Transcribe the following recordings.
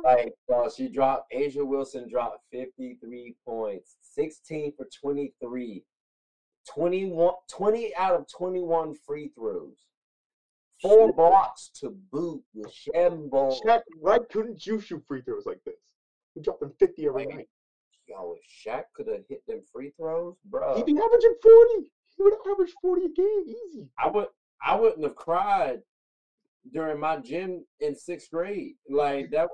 Like, Asia Wilson dropped 53 points, 16 for 23, 20 out of 21 free throws, 4 blocks to boot with Shambo. Shaq, why couldn't you shoot free throws like this? We dropped them 50 every night. Yo, if Shaq could have hit them free throws, bro, he'd be averaging 40. He would have averaged 40 a game, easy. I wouldn't have cried during my gym in 6th grade. Like that,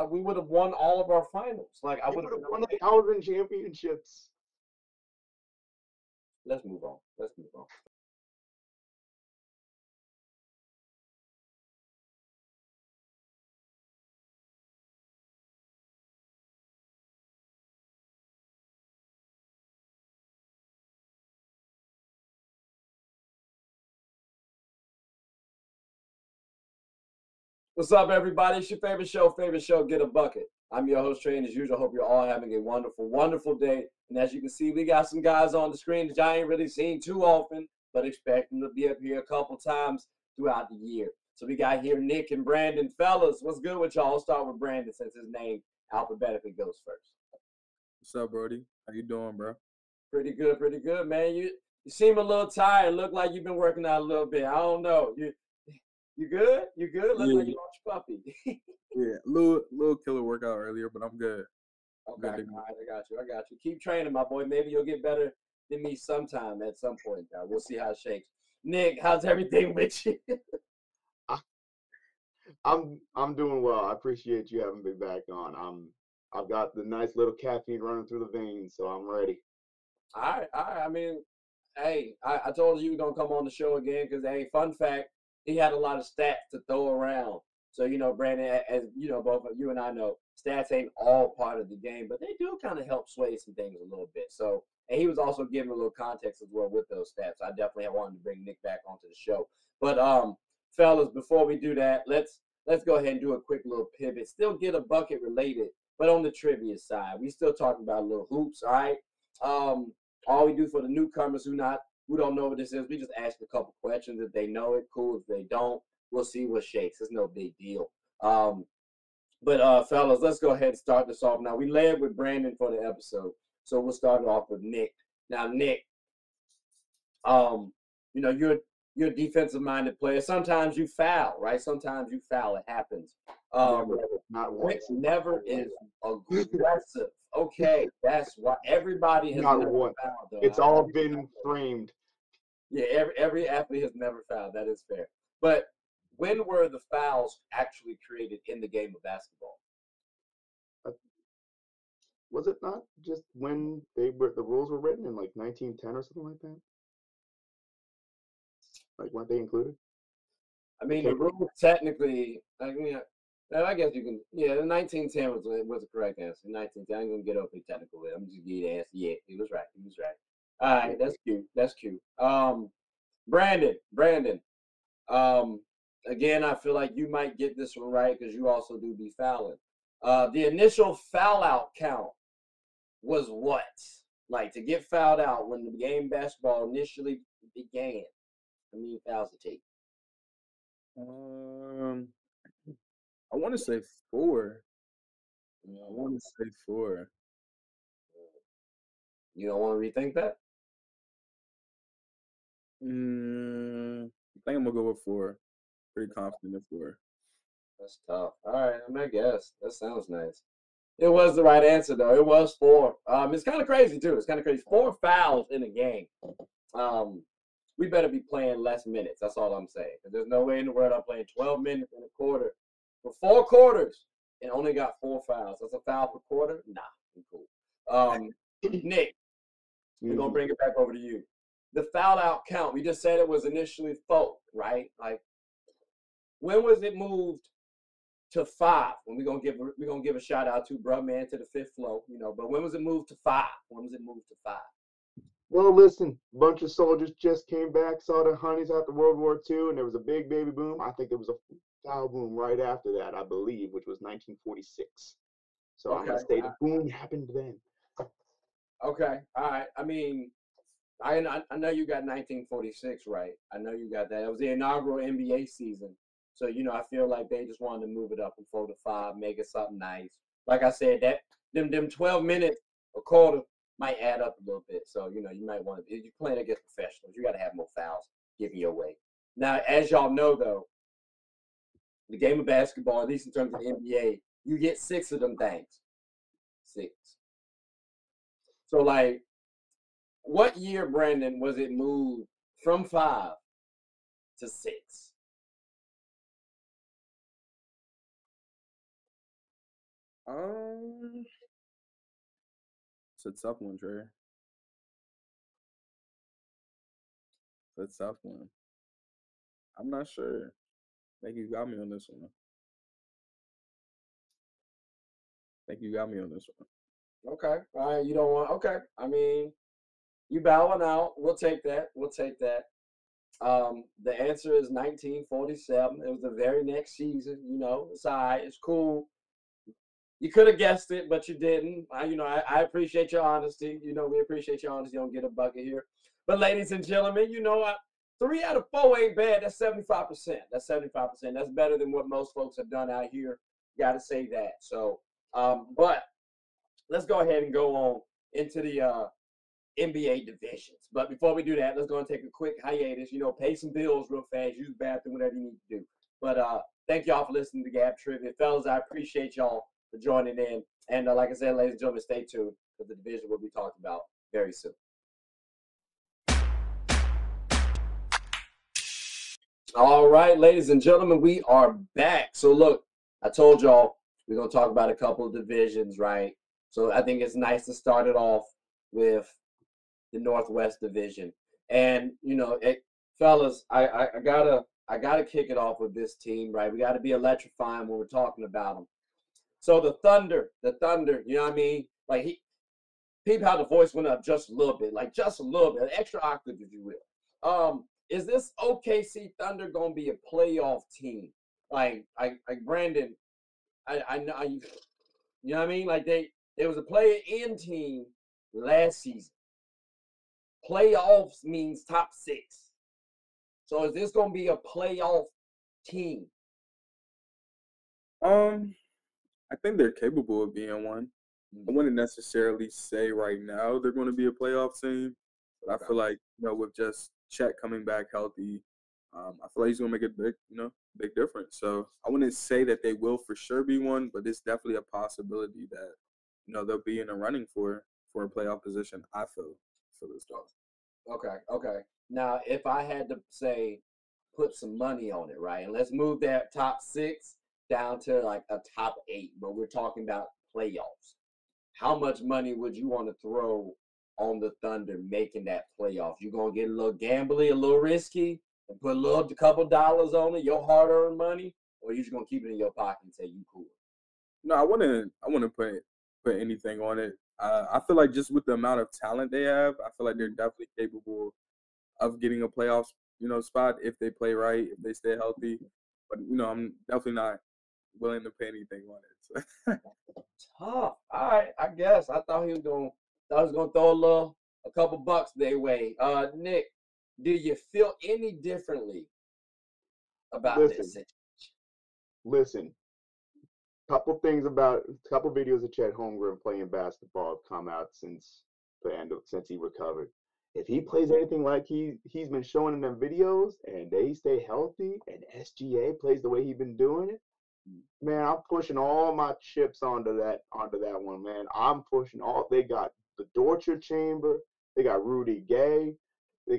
we would have won all of our finals. Like I would have won 1,000 championships. Let's move on. What's up, everybody? It's your favorite show, Get a Bucket. I'm your host, Trey, and as usual, I hope you're all having a wonderful, wonderful day. And as you can see, we got some guys on the screen that I ain't really seen too often, but expect them to be up here a couple times throughout the year. So we got here Nick and Brandon. Fellas, what's good with y'all? I'll start with Brandon since his name alphabetically goes first. What's up, Brody? How you doing, bro? Pretty good, man. You seem a little tired. Look like you've been working out a little bit. I don't know. You good? You good? Look like you lost your puppy. Yeah, little killer workout earlier, but I'm good. Okay, all right, I got you. Keep training, my boy. Maybe you'll get better than me sometime at some point. We'll see how it shakes. Nick, how's everything with you? I'm doing well. I appreciate you having me back on. I've got the nice little caffeine running through the veins, so I'm ready. All right. I mean, hey, I told you gonna come on the show again because, hey, fun fact, he had a lot of stats to throw around. So, Brandon, as you know, both of you and I know, stats ain't all part of the game, but they do kind of help sway some things a little bit. So, and he was also giving a little context as well with those stats. I definitely wanted to bring Nick back onto the show. But, fellas, before we do that, let's go ahead and do a quick little pivot. Still Get a Bucket related, but on the trivia side, we still talking about little hoops. All right. All we do for the newcomers who don't know what this is, we just ask a couple questions. If they know it, cool. If they don't, we'll see what shakes. It's no big deal. But fellas, let's go ahead and start this off. Now, we led with Brandon for the episode, so we'll start off with Nick. Now, Nick, you're a defensive-minded player. Sometimes you foul, right? Sometimes you foul. It happens. Not once. Never is aggressive. Okay, that's why everybody has never fouled. Though. It's all been framed. Yeah, every athlete has never fouled. That is fair. But when were the fouls actually created in the game of basketball? Was it not just when the rules were written in like 1910 or something like that? Like weren't they included? I mean, the rules technically. I guess you can. Yeah, the 1910 was the correct answer. 1910. I'm gonna get over technical with. I'm just give you the answer. Yeah, he was right. All right, that's cute. Brandon. Again, I feel like you might get this one right because you also do be fouling. The initial foul out count was what? Like to get fouled out when the game basketball initially began. How many fouls it take? I want to say 4. I want to say 4. You don't want to rethink that? I think I'm gonna go with 4. Pretty confident in 4. That's tough. All right, I guess that sounds nice. It was the right answer though. It was 4. It's kind of crazy too. It's kind of crazy. 4 fouls in a game. We better be playing less minutes. That's all I'm saying. There's no way in the world I'm playing 12 minutes in a quarter for 4 quarters and only got 4 fouls. That's a foul per quarter? Nah, I'm cool. Nick, we're gonna bring it back over to you. The foul out count. We just said it was initially 4, right? Like, when was it moved to 5? When we're gonna give a shout out to bruh man to the 5th floor, But when was it moved to 5? When was it moved to 5? Well, listen, a bunch of soldiers just came back, saw their honeys after World War II, and there was a big baby boom. I think there was a foul boom right after that, I believe, which was 1946. So I'm going to say the boom happened then. Okay, all right. I mean, I know you got 1946 right. I know you got that. It was the inaugural NBA season. So, I feel like they just wanted to move it up from 4 to 5, make it something nice. Like I said, that them 12 minutes a quarter might add up a little bit. So, you might want to, if you're playing against professionals, you got to have more fouls giving your way. Now, as y'all know, though, the game of basketball, at least in terms of the NBA, you get 6 of them things. 6. So, like, what year, Brandon, was it moved from 5 to 6? It's a tough one, Trey. It's a tough one. I'm not sure. I think you got me on this one. Okay. All right. You don't want, okay. I mean, you bowing out. We'll take that. The answer is 1947. It was the very next season. It's all right. It's cool. You could have guessed it, but you didn't. I appreciate your honesty. We appreciate your honesty. You don't get a bucket here. But ladies and gentlemen, 3 out of 4 ain't bad. That's 75%. That's better than what most folks have done out here. Got to say that. So, but let's go ahead and go on into the NBA divisions. But before we do that, let's go and take a quick hiatus. Pay some bills real fast. Use the bathroom, whatever you need to do. But thank y'all for listening to Gab Trivia. Fellas, I appreciate y'all for joining in. And like I said, ladies and gentlemen, stay tuned because the division will be talked about very soon. All right, ladies and gentlemen, we are back. So look, I told y'all we're going to talk about a couple of divisions, right? So I think it's nice to start it off with the Northwest Division. And, fellas, I gotta kick it off with this team, right? We got to be electrifying when we're talking about them. So the Thunder, you know what I mean? Like, peep how the voice went up just a little bit, like just a little bit, an extra octave, if you will. Is this OKC Thunder gonna be a playoff team? Like Brandon, I know, you know what I mean? Like they was a play-in team last season. Playoffs means top 6. So is this gonna be a playoff team? I think they're capable of being one. I wouldn't necessarily say right now they're going to be a playoff team, but I feel like with just Chet coming back healthy, I feel like he's going to make a big difference. So I wouldn't say that they will for sure be one, but it's definitely a possibility that they'll be in a running for a playoff position. I feel for this stuff. Okay. Now, if I had to say, put some money on it, right, and let's move that top 6 down to like a top 8, but we're talking about playoffs. How much money would you want to throw on the Thunder making that playoffs? You gonna get a little gambly, a little risky, and put a couple dollars on it, your hard-earned money, or you just gonna keep it in your pocket and say you cool? No, I wouldn't put anything on it. I feel like just with the amount of talent they have, I feel like they're definitely capable of getting a playoff spot if they play right, if they stay healthy. But I'm definitely not willing to pay anything on it. So. Tough. All right, I guess. I thought he was gonna throw a couple bucks their way. Nick, do you feel any differently about this situation? Listen. Couple videos of Chet Holmgren playing basketball have come out since he recovered. If he plays anything like he's been showing in them videos, and they stay healthy, and SGA plays the way he's been doing it, man, I'm pushing all my chips onto that one, man. I'm pushing all. They got the Dorcher Chamber, they got Rudy Gay, they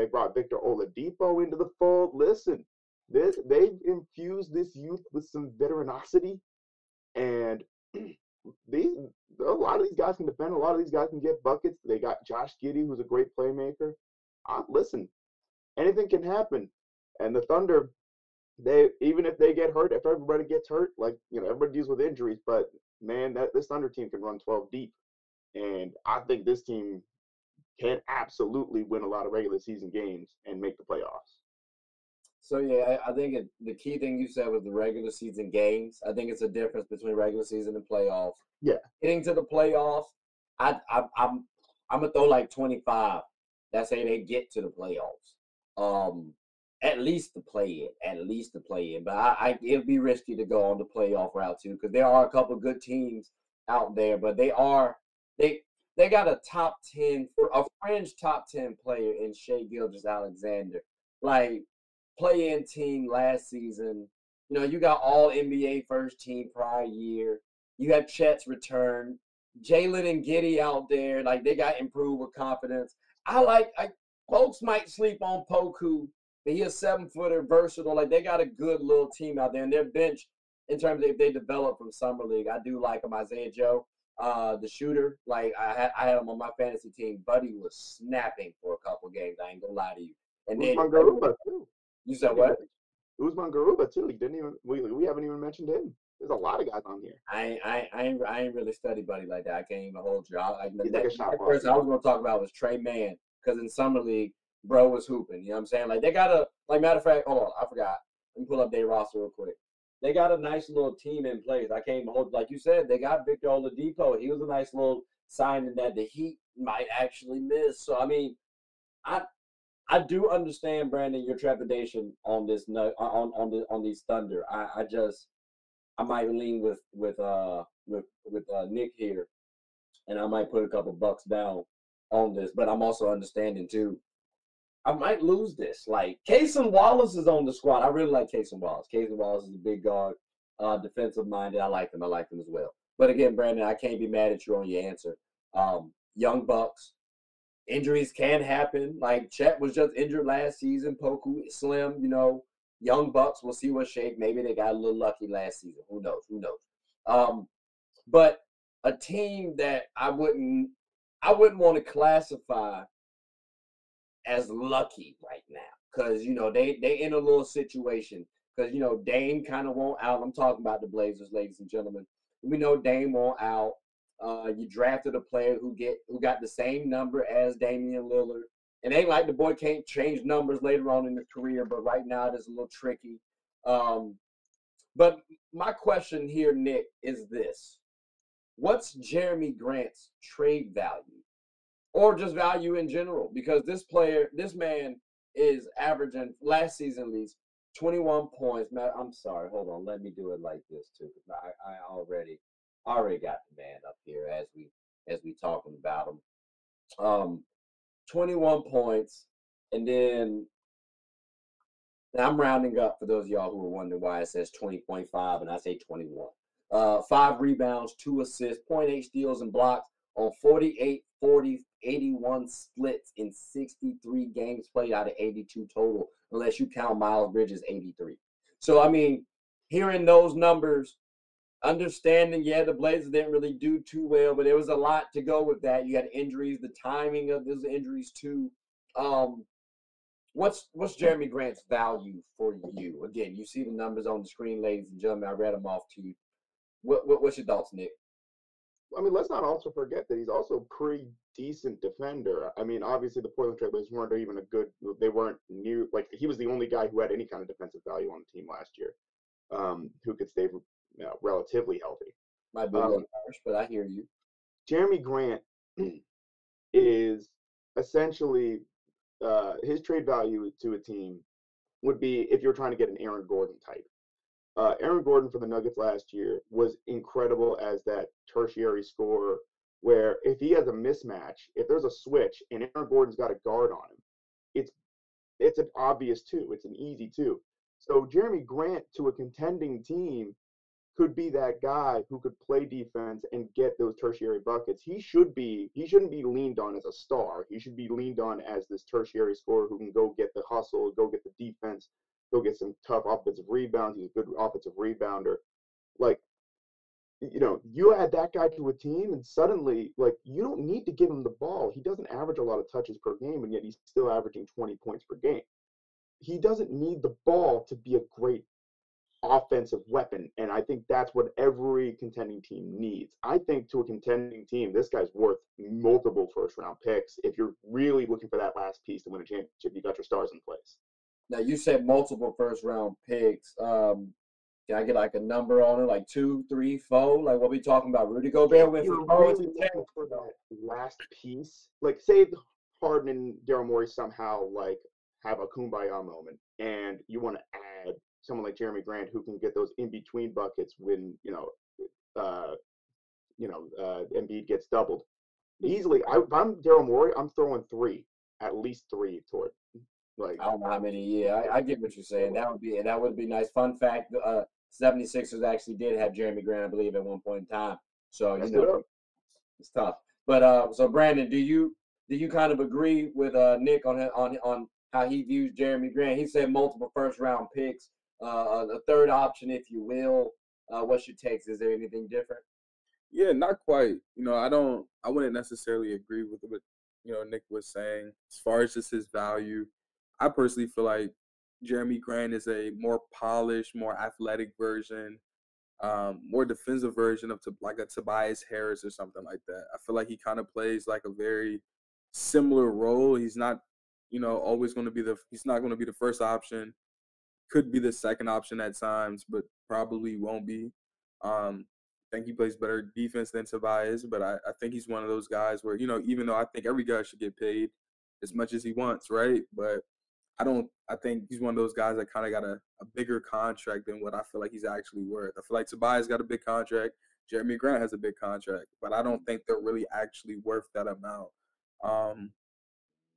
brought Victor Oladipo into the fold. Listen, they've infused this youth with some veteranosity, and a lot of these guys can defend. A lot of these guys can get buckets. They got Josh Giddey, who's a great playmaker. Listen, anything can happen. And the Thunder, even if they get hurt, if everybody gets hurt, everybody deals with injuries, but man, this Thunder team can run 12 deep. And I think this team can absolutely win a lot of regular season games and make the playoffs. So yeah, I think the key thing you said was the regular season games. I think it's a difference between regular season and playoffs. Yeah. Getting to the playoffs, I'm gonna throw like 25. That's how they get to the playoffs. at least to play it. But it'd be risky to go on the playoff route too, because there are a couple good teams out there, but they they got a top 10, a fringe top 10 player in Shea Gilgeous-Alexander, like play-in team last season. You know, you got all NBA first team prior year. You have Chet's return, Jalen and Giddy out there, like they got improved with confidence. Folks might sleep on Poku, but he's a 7-footer, versatile. Like they got a good little team out there, and their bench in terms of if they develop from summer league, I do like him. Isaiah Joe, the shooter, like I had him on my fantasy team. Buddy was snapping for a couple games. I ain't gonna lie to you. And then Usman Garuba too. You said what? Usman Garuba too. He didn't even we haven't even mentioned him. There's a lot of guys on here. I ain't really studied Buddy like that. I can't even hold you. He's like a shot person I was gonna talk about was Trey Mann, because in summer league, bro was hooping. You know what I'm saying? Like they got matter of fact, hold on, I forgot. Let me pull up their roster real quick. They got a nice little team in place. I can't even hold, like you said, they got Victor Oladipo. He was a nice little signing that the Heat might actually miss. So I mean, I do understand, Brandon, your trepidation on this on these Thunder. I might lean with Nick here, and I might put a couple bucks down on this. But I'm also understanding too, I might lose this. Like Cason Wallace is on the squad. I really like Cason Wallace. Cason Wallace is a big guard, defensive minded. I like him. I like him as well. But again, Brandon, I can't be mad at you on your answer. Young Bucks. Injuries can happen. Like Chet was just injured last season. Poku, Slim, you know, Young Bucks. We'll see what shape. Maybe they got a little lucky last season. Who knows? Who knows? But a team that I wouldn't want to classify as lucky right now, because you know they in a little situation, because you know Dame kind of won't out. I'm talking about the Blazers, ladies and gentlemen. We know Dame won't out. You drafted a player who got the same number as Damian Lillard. It ain't like the boy can't change numbers later on in his career, but right now it is a little tricky. But my question here, Nick, is this: what's Jeremy Grant's trade value, or just value in general? Because this man is averaging last season at least 21 points. Man, I'm sorry, hold on, let me do it like this too, because I already got the man up here as we talking about him. 21 points, and then I'm rounding up for those of y'all who are wondering why it says 20.5 and I say 21. 5 rebounds, 2 assists, 0.8 steals and blocks on 48, 40, 81 splits in 63 games played out of 82 total, unless you count Miles Bridges' 83. So, I mean, hearing those numbers, understanding, the Blazers didn't really do too well, but there was a lot to go with that. You had injuries, the timing of those injuries too. What's Jeremy Grant's value for you? Again, you see the numbers on the screen, ladies and gentlemen. I read them off to you. What's your thoughts, Nick? I mean, let's not also forget that he's also a pretty decent defender. I mean, obviously the Portland Trail Blazers weren't even they weren't near, like, he was the only guy who had any kind of defensive value on the team last year, who could stay relatively healthy. Might be a little harsh, but I hear you. Jeremy Grant is essentially his trade value to a team would be if you're trying to get an Aaron Gordon type. Aaron Gordon for the Nuggets last year was incredible as that tertiary scorer, where if he has a mismatch, if there's a switch and Aaron Gordon's got a guard on him, it's an obvious two. It's an easy two. So Jeremy Grant to a contending team could be that guy who could play defense and get those tertiary buckets. He shouldn't be leaned on as a star. He should be leaned on as this tertiary scorer who can go get the hustle, go get the defense, go get some tough offensive rebounds. He's a good offensive rebounder. Like, you know, you add that guy to a team and suddenly, like, you don't need to give him the ball. He doesn't average a lot of touches per game, and yet he's still averaging 20 points per game. He doesn't need the ball to be a great offensive weapon, and I think that's what every contending team needs. I think to a contending team, this guy's worth multiple first-round picks. If you're really looking for that last piece to win a championship, you got your stars in place. Now, you said multiple first-round picks. Can I get like a number on it, like 2, 3, 4? Like what we talking about? Rudy Gobert went You're for really looking for that last piece. Like, say Harden and Daryl Morey somehow like have a kumbaya moment, and you want to add someone like Jeremy Grant who can get those in between buckets when uh, Embiid gets doubled easily. If I'm Daryl Morey, I'm throwing three, at least three toward like. I don't know how many. Yeah, I get what you're saying. That would be nice. Fun fact: 76ers actually did have Jeremy Grant, I believe, at one point in time. So Messed it up. it's tough. But so Brandon, do you kind of agree with Nick on how he views Jeremy Grant? He said multiple first round picks, a third option, if you will. What's your takes? Is there anything different? Yeah, not quite. I wouldn't necessarily agree with what, Nick was saying. As far as just his value, I personally feel like Jeremy Grant is a more polished, more athletic version, more defensive version of like a Tobias Harris or something like that. I feel like he kind of plays like a very similar role. He's not, always going to be he's not going to be the first option. Could be the second option at times, but probably won't be. I think he plays better defense than Tobias, but I think he's one of those guys where, even though I think every guy should get paid as much as he wants, right? But I think he's one of those guys that kind of got a bigger contract than what I feel like he's actually worth. I feel like Tobias got a big contract. Jeremy Grant has a big contract, but I don't think they're really actually worth that amount.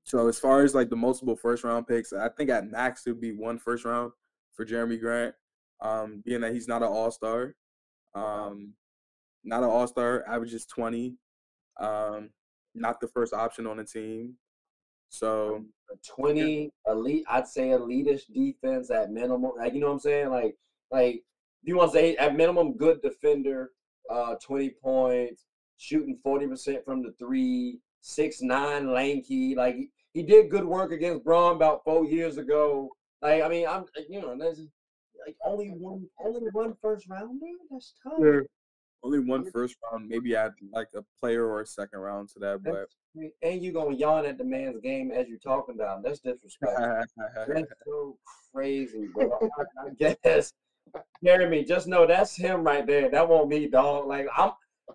So as far as like the multiple first round picks, I think at max it would be one first round for Jeremy Grant, being that he's not an all-star. Not an all-star, averages 20, not the first option on the team. So A 20 elite, I'd say elitish defense at minimum. Like, you know what I'm saying? Like if you want to say at minimum, good defender, 20 points, shooting 40% from the three, 6'9", lanky. Like he did good work against Braun about 4 years ago. Like, I mean, there's like only one first rounder. That's tough. yeah, only one first round, maybe add like a player or a second round to that, but And you gonna yawn at the man's game as you're talking about him. That's disrespectful. That's so crazy, bro. I guess. Jeremy, just know that's him right there. That won't me, dog.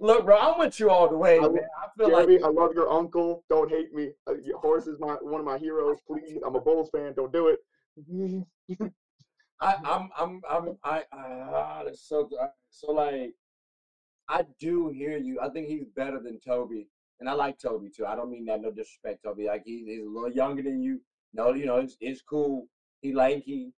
Look, bro, I'm with you all the way, man. I feel Jeremy, like I love your uncle. Don't hate me. Horace is one of my heroes. Please, I'm a Bulls fan. Don't do it. that's so like I do hear you. I think he's better than Toby, and I like Toby too. I don't mean that no disrespect, Toby. Like he's a little younger than you. No, it's cool. He lanky.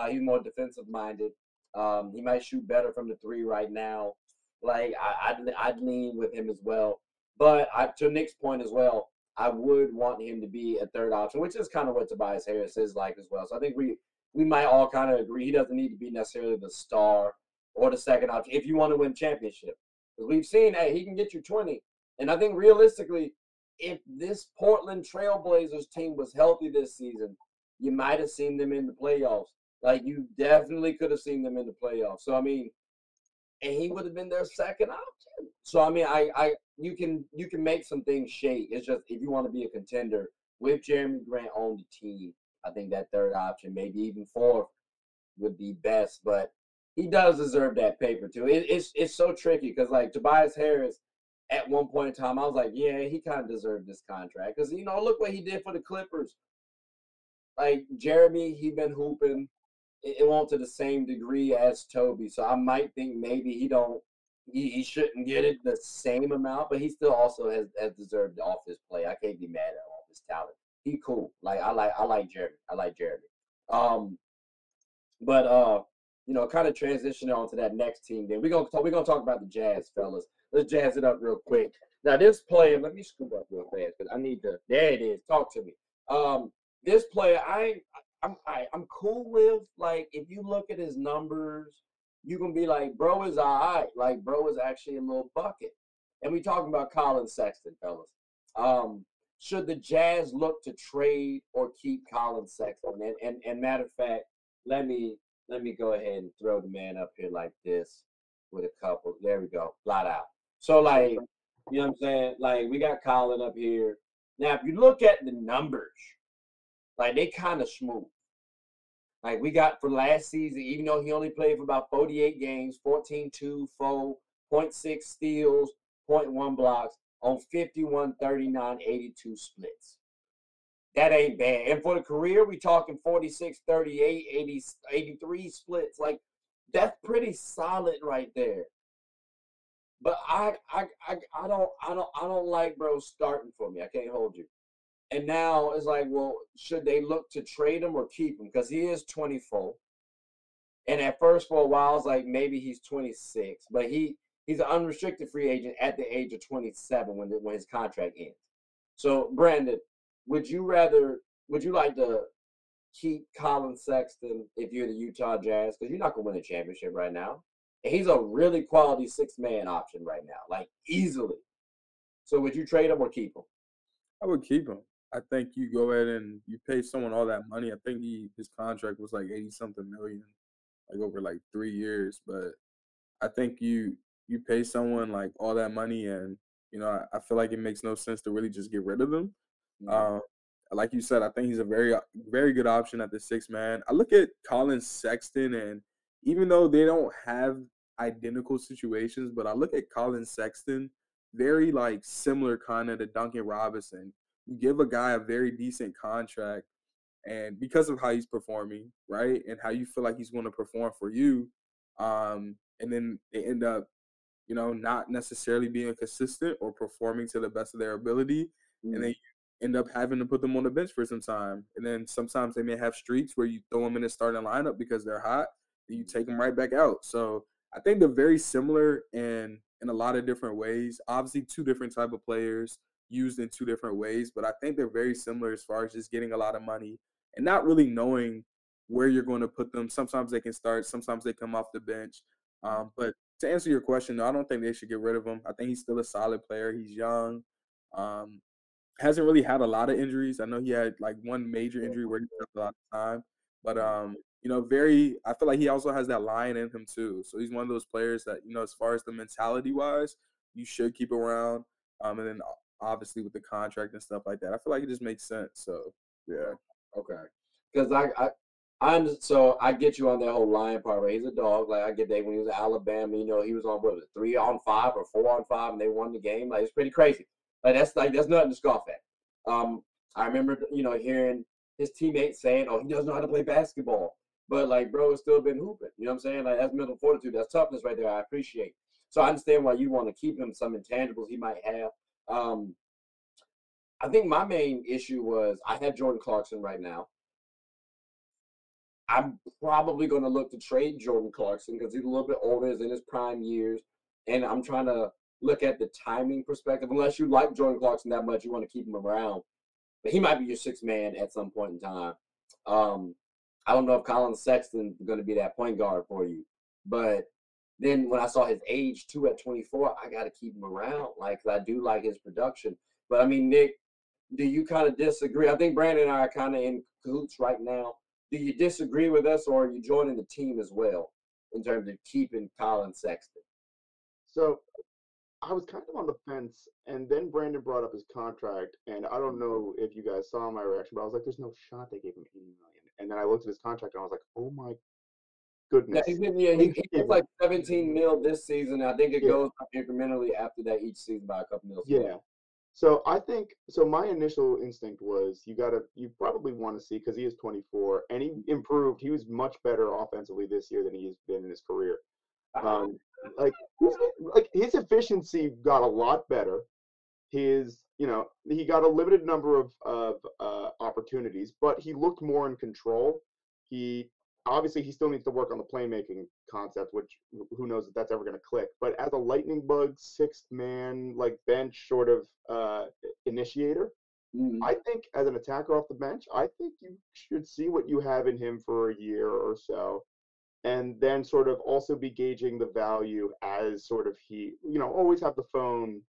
He's more defensive minded. He might shoot better from the three right now. Like I'd lean with him as well. But to Nick's point as well, I would want him to be a third option, which is kind of what Tobias Harris is like as well. So I think we might all kind of agree he doesn't need to be necessarily the star or the second option if you want to win championship. Because we've seen, hey, he can get you 20. And I think realistically, if this Portland Trailblazers team was healthy this season, you might have seen them in the playoffs. Like you definitely could have seen them in the playoffs. So I mean, and he would have been their second option. So I mean, you can make some things shake. It's just if you want to be a contender with Jeremy Grant on the team, I think that third option, maybe even fourth, would be best. But he does deserve that paper too. It's so tricky because like Tobias Harris, at one point in time, I was like, yeah, he kind of deserved this contract because look what he did for the Clippers. Like Jeremy, he been hooping. It won't to the same degree as Toby, so I might think maybe he shouldn't get it the same amount, but he still also has deserved off his play. I can't be mad at all his talent. He cool. Like I like Jeremy. I like Jeremy. Um, but kind of transitioning on to that next team. Then we're gonna talk about the Jazz, fellas. Let's jazz it up real quick. Now this player, let me scoop up real fast because I need to. There it is. Talk to me. This player, I'm cool with. Like if you look at his numbers, you can be like, bro is all right. Like bro is actually a little bucket. And we talking about Colin Sexton, fellas. Should the Jazz look to trade or keep Colin Sexton? And matter of fact, let me go ahead and throw the man up here like this with a couple. There we go. Flat out. So like, you know what I'm saying? Like we got Colin up here. Now, if you look at the numbers, like they kind of smooth. Like we got for last season, even though he only played for about 48 games, 14, 2, 4, 0.6 steals, 0.1 blocks on 51, 39, 82 splits. that ain't bad. And for the career, we talking 46, 38, 80, 83 splits. Like, that's pretty solid right there. But I don't like bro starting for me. I can't hold you. And now it's like, well, should they look to trade him or keep him? Because he is 24. And at first, for a while, it's like maybe he's 26, but he's an unrestricted free agent at the age of 27 when his contract ends. So, Brandon, would you like to keep Colin Sexton if you're the Utah Jazz? Because you're not gonna win a championship right now. And he's a really quality 6-man option right now, like easily. So would you trade him or keep him? I would keep him. I think you go ahead and you pay someone all that money. I think his contract was like 80 something million, like over like 3 years. But I think you pay someone like all that money, and I feel like it makes no sense to really just get rid of them. Mm-hmm. Like you said, I think he's a very good option at the 6-man. I look at Colin Sexton, and even though they don't have identical situations, but I look at Colin Sexton very like similar kind of to Duncan Robinson. You give a guy a very decent contract, and because of how he's performing, right, and how you feel like he's going to perform for you, and then they end up not necessarily being consistent or performing to the best of their ability. And then you end up having to put them on the bench for some time. And then sometimes they may have streaks where you throw them in the starting lineup because they're hot, and you take them right back out. So I think they're very similar in a lot of different ways. Obviously, two different type of players used in two different ways, but I think they're very similar as far as just getting a lot of money and not really knowing where you're going to put them. Sometimes they can start, sometimes they come off the bench. But to answer your question, no, I don't think they should get rid of him. I think he's still a solid player. He's young. Um, hasn't really had a lot of injuries. I know he had like one major injury where he took a lot of time. But I feel like he also has that lion in him too. So he's one of those players that, as far as the mentality wise, you should keep around. And then obviously with the contract and stuff like that, I feel like it just makes sense. So yeah. Okay. Because so I get you on that whole lion part, right? He's a dog. Like, I get that when he was at Alabama, he was on what was it, 3-on-5 or 4-on-5, and they won the game. Like, it's pretty crazy. That's nothing to scoff at. I remember hearing his teammates saying, "Oh, he doesn't know how to play basketball," but like, bro, has still been hooping. You know what I'm saying? Like, that's mental fortitude. That's toughness right there. I appreciate. So I understand why you want to keep him. Some intangibles he might have. I think my main issue was I have Jordan Clarkson right now. I'm probably going to look to trade Jordan Clarkson because he's a little bit older, he's in his prime years, and I'm trying to look at the timing perspective. Unless you like Jordan Clarkson that much, you want to keep him around, but he might be your 6-man at some point in time. Um, I don't know if Colin Sexton is going to be that point guard for you, but then when I saw his age too at 24, I got to keep him around, like, 'cause I do like his production. But I mean, Nick, do you kind of disagree? I think Brandon and I are kind of in cahoots right now. Do you disagree with us, or are you joining the team as well in terms of keeping Colin Sexton? So I was kind of on the fence, and then Brandon brought up his contract, and I don't know if you guys saw my reaction, but I was like, "There's no shot they gave him 80 million." And then I looked at his contract, and I was like, "Oh my Yeah, he's goodness!" getting, yeah, They he gave gets him, like 17 mil this season. I think it yeah, goes up incrementally after that each season by a couple mils a year. yeah. So I think so. My initial instinct was you probably want to see because he is 24 and he improved. He was much better offensively this year than he has been in his career. Um, like like his efficiency got a lot better. He got a limited number of opportunities, but he looked more in control. He Obviously he still needs to work on the playmaking concept, which who knows if that's ever going to click. But as a lightning bug 6-man like bench sort of initiator, Mm-hmm. I think as an attacker off the bench, I think you should see what you have in him for a year or so and then sort of also be gauging the value as sort of always have the phone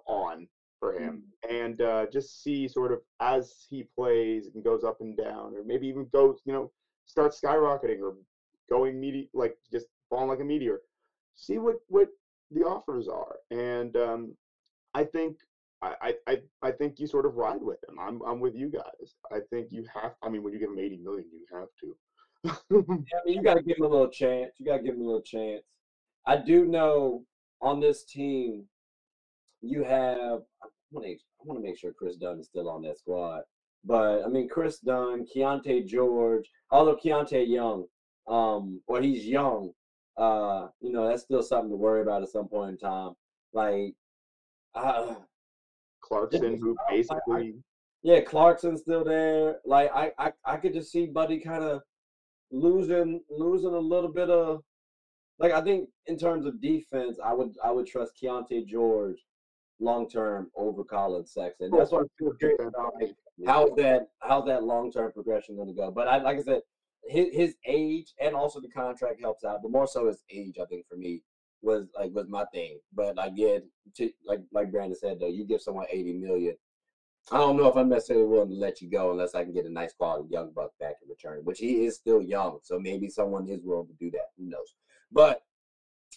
on for him and just see sort of as he plays and goes up and down or maybe even goes start skyrocketing or going like just falling like a meteor, see what the offers are. And I think I think you sort of ride with him. I'm with you guys. I think you have, I mean, when you give him 80 million you have to. Yeah, I mean, you got to give him a little chance. You got to give him a little chance. I do know on this team you have. I want to make sure Chris Dunn is still on that squad. But I mean, Chris Dunn, Keontae George, although Keontae young, or he's young, that's still something to worry about at some point in time. Like, uh, Clarkson, who basically yeah, Clarkson's still there. Like, I could just see Buddy kind of losing a little bit of, like, I think in terms of defense, I would trust Keontae George long term over Colin Sexton. That's what I'm curious about. Like, how's that long term progression going to go? But like I said, his age and also the contract helps out, but more so his age. I think for me was my thing. But like, yeah, like Brandon said though, you give someone $80 million. I don't know if I'm necessarily willing to let you go unless I can get a nice quality young buck back in return, which he is still young. So maybe someone is willing to do that. Who knows? But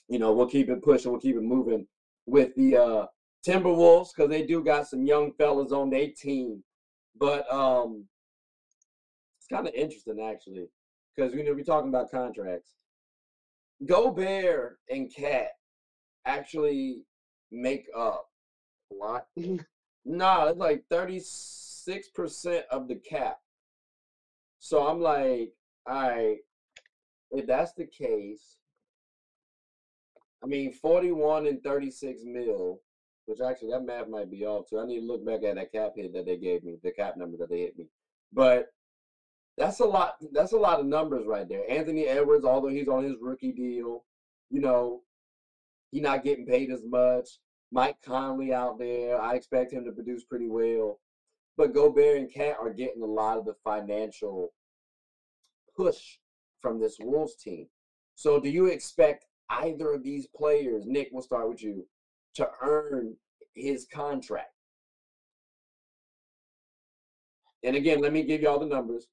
we'll keep it pushing, we'll keep it moving with the Timberwolves because they do got some young fellas on their team. But it's kind of interesting actually because we're talking about contracts. Gobert and Cat actually make up a lot. Nah, it's like 36% of the cap. So I'm like, all right, if that's the case, I mean, 41 and 36 mil, which actually that math might be off too. I need to look back at that cap hit that they gave me, the cap number that they hit me. But that's a lot. That's a lot of numbers right there. Anthony Edwards, although he's on his rookie deal, he's not getting paid as much. Mike Conley out there, I expect him to produce pretty well. But Gobert and Cat are getting a lot of the financial push from this Wolves team. So do you expect either of these players, Nick, we'll start with you, to earn his contract? And again, let me give y'all the numbers.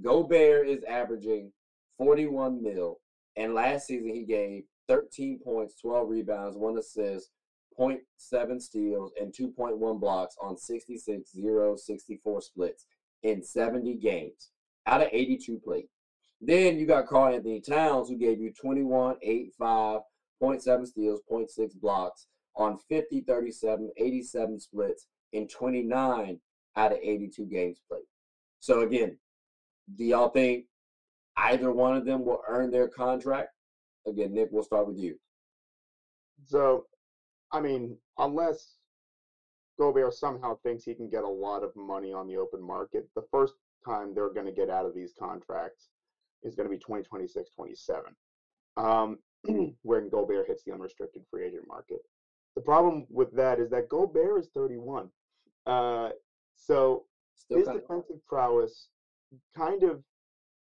Gobert is averaging 41 mil, and last season he gave 13 points, 12 rebounds, 1 assist, 0.7 steals, and 2.1 blocks on 66-0-64 splits in 70 games out of 82 played. Then you got Karl Anthony Towns, who gave you 21, 8, 5, 0.7 steals, 0.6 blocks on 50, 37, 87 splits in 29 out of 82 games played. So again, do y'all think either one of them will earn their contract? Again, Nick, we'll start with you. So, I mean, unless Gobert somehow thinks he can get a lot of money on the open market, the first time they're going to get out of these contracts is going to be 2026, 27, when Gobert hits the unrestricted free agent market. The problem with that is that Gobert is 31. So his defensive prowess kind of,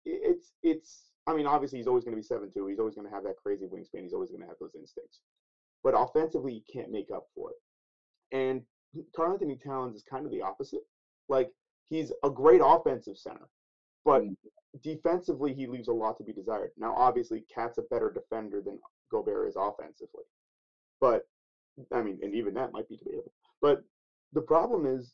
I mean, obviously he's always going to be 7'2". He's always going to have that crazy wingspan. He's always going to have those instincts. But offensively, he can't make up for it. And Karl Anthony Towns is kind of the opposite. Like, he's a great offensive center, but defensively, he leaves a lot to be desired. Now, obviously, Cat's a better defender than Gobert is offensively. But, I mean, and even that might be debatable. But the problem is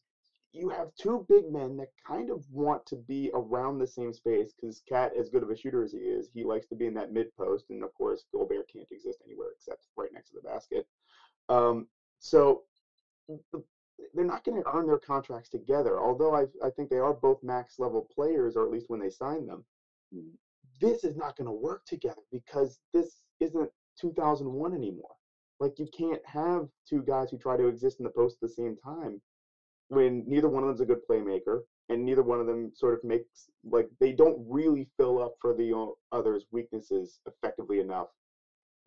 you have two big men that kind of want to be around the same space because Cat, as good of a shooter as he is, he likes to be in that mid post. And, of course, Gobert can't exist anywhere except right next to the basket. So they're not going to earn their contracts together, although I think they are both max level players, or at least when they sign them. This is not going to work together because this isn't 2001 anymore. Like, you can't have two guys who try to exist in the post at the same time when neither one of them's a good playmaker and neither one of them sort of makes, like, they don't really fill up for the other's weaknesses effectively enough.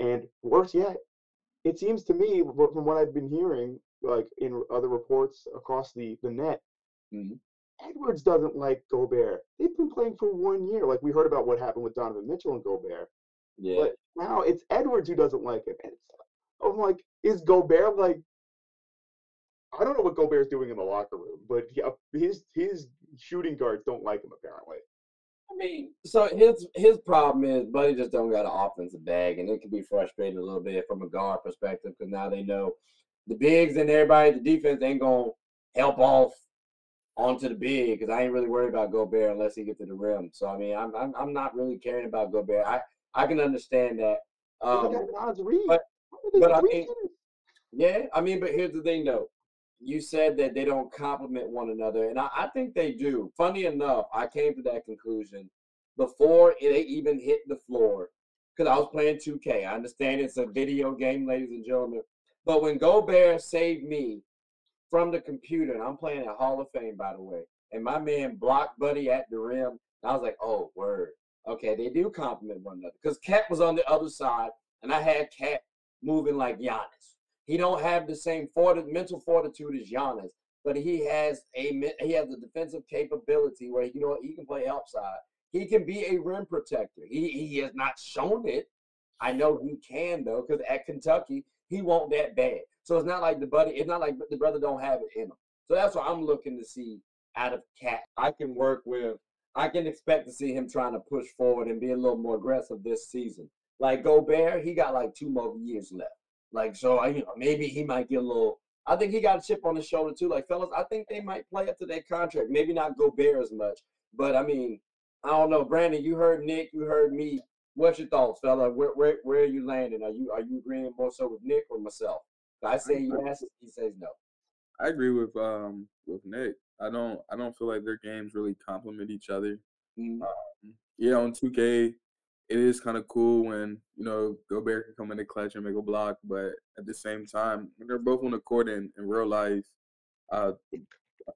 And worse yet, it seems to me, from what I've been hearing, like in other reports across the net, Edwards doesn't like Gobert. They've been playing for 1 year. Like, we heard about what happened with Donovan Mitchell and Gobert. Yeah. But now it's Edwards who doesn't like him. And I'm like, is Gobert like, I don't know what Gobert's doing in the locker room, but his shooting guards don't like him apparently. I mean, so his problem is Buddy just don't got an offensive bag, and it can be frustrating a little bit from a guard perspective because now they know the bigs and everybody, the defense ain't gonna help off onto the big because I ain't really worried about Gobert unless he gets to the rim. So I mean, I'm not really caring about Gobert. I can understand that. But I mean, I mean, yeah, I mean, but here's the thing though. you said that they don't complement one another, and I think they do. Funny enough, I came to that conclusion before they even hit the floor because I was playing 2K. I understand it's a video game, ladies and gentlemen, but when Gobert saved me from the computer, and I'm playing at Hall of Fame, by the way, and my man blocked Buddy at the rim, I was like, oh, word. Okay, they do complement one another because Cat was on the other side, and I had Cat moving like Giannis. He don't have the same mental fortitude as Giannis, but he has a defensive capability where he can play outside. He can be a rim protector. He has not shown it. I know he can though, because at Kentucky he won't that bad. So it's not like it's not like the brother don't have it in him. So that's what I'm looking to see out of Cat. I can expect to see him trying to push forward and be a little more aggressive this season. Like Gobert, he got like 2 more years left. Like, so, maybe he might get a little. I think he got a chip on his shoulder too. Like, fellas, I think they might play up to their contract. Maybe not Gobert as much, but I mean, I don't know. Brandon, you heard Nick, you heard me. What's your thoughts, fella? Where are you landing? Are you agreeing more so with Nick or myself? I say yes, he says no. I agree with Nick. I don't feel like their games really complement each other. Yeah, on 2K, it is kind of cool when Gobert can come in the clutch and make a block, but at the same time, when they're both on the court in real life, I feel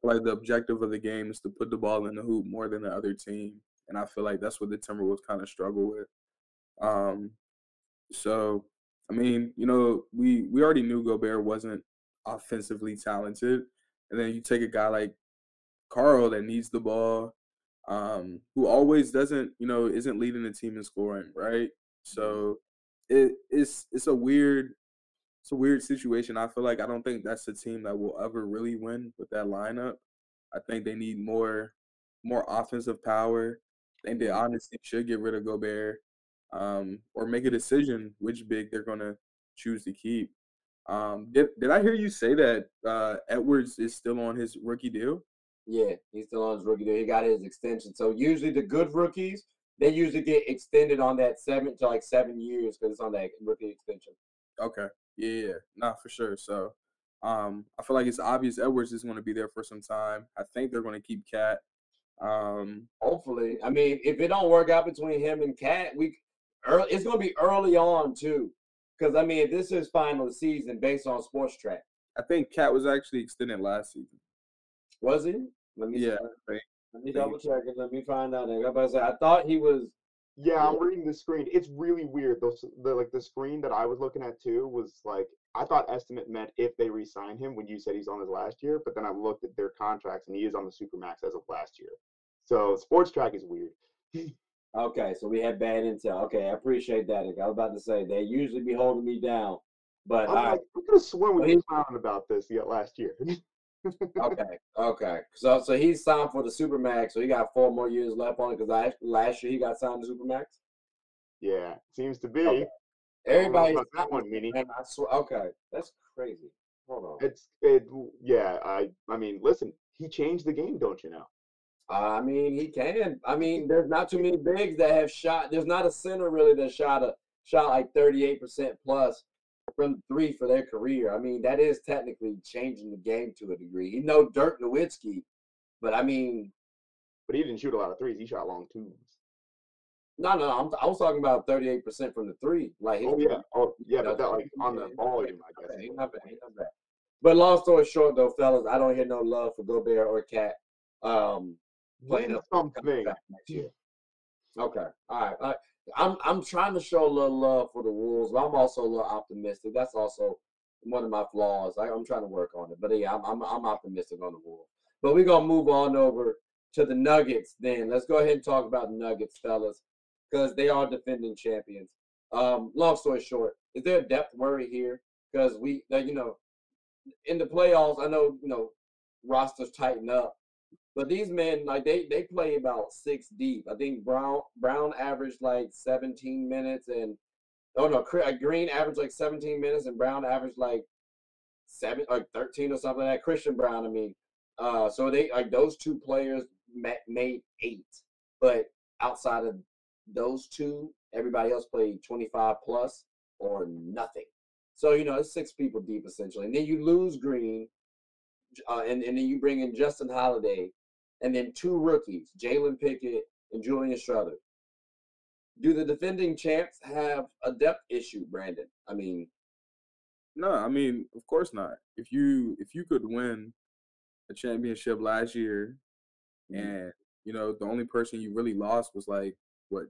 like the objective of the game is to put the ball in the hoop more than the other team, and I feel like that's what the Timberwolves kind of struggle with. So, I mean, we already knew Gobert wasn't offensively talented, and then you take a guy like Carl that needs the ball, who always isn't leading the team in scoring, right? So it's a weird situation. I feel like I don't think that's a team that will ever really win with that lineup. I think they need more offensive power. I think they honestly should get rid of Gobert, or make a decision which big they're gonna choose to keep. Did I hear you say that Edwards is still on his rookie deal? Yeah, he's still on his rookie deal. He got his extension. So usually the good rookies, they usually get extended on that 7 years because it's on that rookie extension. Okay. Yeah. Nah, for sure. So, I feel like it's obvious Edwards is going to be there for some time. I think they're going to keep Cat. Hopefully, I mean, if it don't work out between him and Cat, it's going to be early on too, because I mean, this is final season based on Sports Track. I think Cat was actually extended last season. Was he? Let me double check it. Let me find out. I thought he was. Yeah, I'm reading the screen. It's really weird. The screen that I was looking at too was like, I thought estimate meant if they re-sign him when you said he's on his last year, but then I looked at their contracts and he is on the Supermax as of last year. So Sports Track is weird. Okay, so we had bad intel. Okay, I appreciate that. I was about to say they usually be holding me down, but I could have sworn we were clowning about this last year. Okay. So he's signed for the Supermax, so he got 4 more years left on it because last year he got signed to Supermax. Yeah, seems to be. Okay. Everybody's that one, Mini. And I swear, okay, that's crazy. Hold on. I mean, listen, he changed the game, don't you know? I mean, he can. I mean, there's not too many bigs that have shot. There's not a center really that shot like 38% plus from 3 for their career. I mean, that is technically changing the game to a degree. He know Dirk Nowitzki, but I mean, but he didn't shoot a lot of threes. He shot long twos. No, I was talking about 38% from the 3. Like, but that like on the volume, I guess. Ain't not bad. But long story short, though, fellas, I don't hear no love for Gobert or Cat. Playing up something next year. Okay, all right. I'm trying to show a little love for the Wolves, but I'm also a little optimistic. That's also one of my flaws. I'm trying to work on it, but yeah, I'm optimistic on the Wolves. But we're gonna move on over to the Nuggets. Then let's go ahead and talk about the Nuggets, fellas, because they are defending champions. Long story short, is there a depth worry here? Because in the playoffs, I know rosters tighten up. But these men, like they play about 6 deep. I think Brown averaged like 17 minutes, and Green averaged like 17 minutes, and Brown averaged like 13 or something like that. Christian Brown, I mean. So they like those 2 players made 8, but outside of those 2, everybody else played 25 plus or nothing. So it's 6 people deep essentially, and then you lose Green. and then you bring in Justin Holiday, and then 2 rookies, Jalen Pickett and Julian Strother. Do the defending champs have a depth issue, Brandon? I mean, No, I mean, of course not. If you could win a championship last year, and the only person you really lost was like what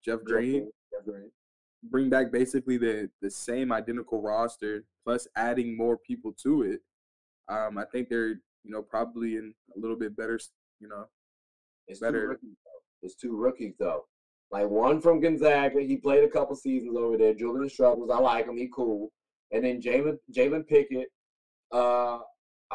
Jeff Green, Jeff Green. bring back basically the same identical roster plus adding more people to it. I think they're probably in a little bit better, It's better. 2 rookies though. It's 2 rookies though. Like one from Gonzaga, he played a couple seasons over there. Julian Struggles, I like him. He cool. And then Jalen Pickett. I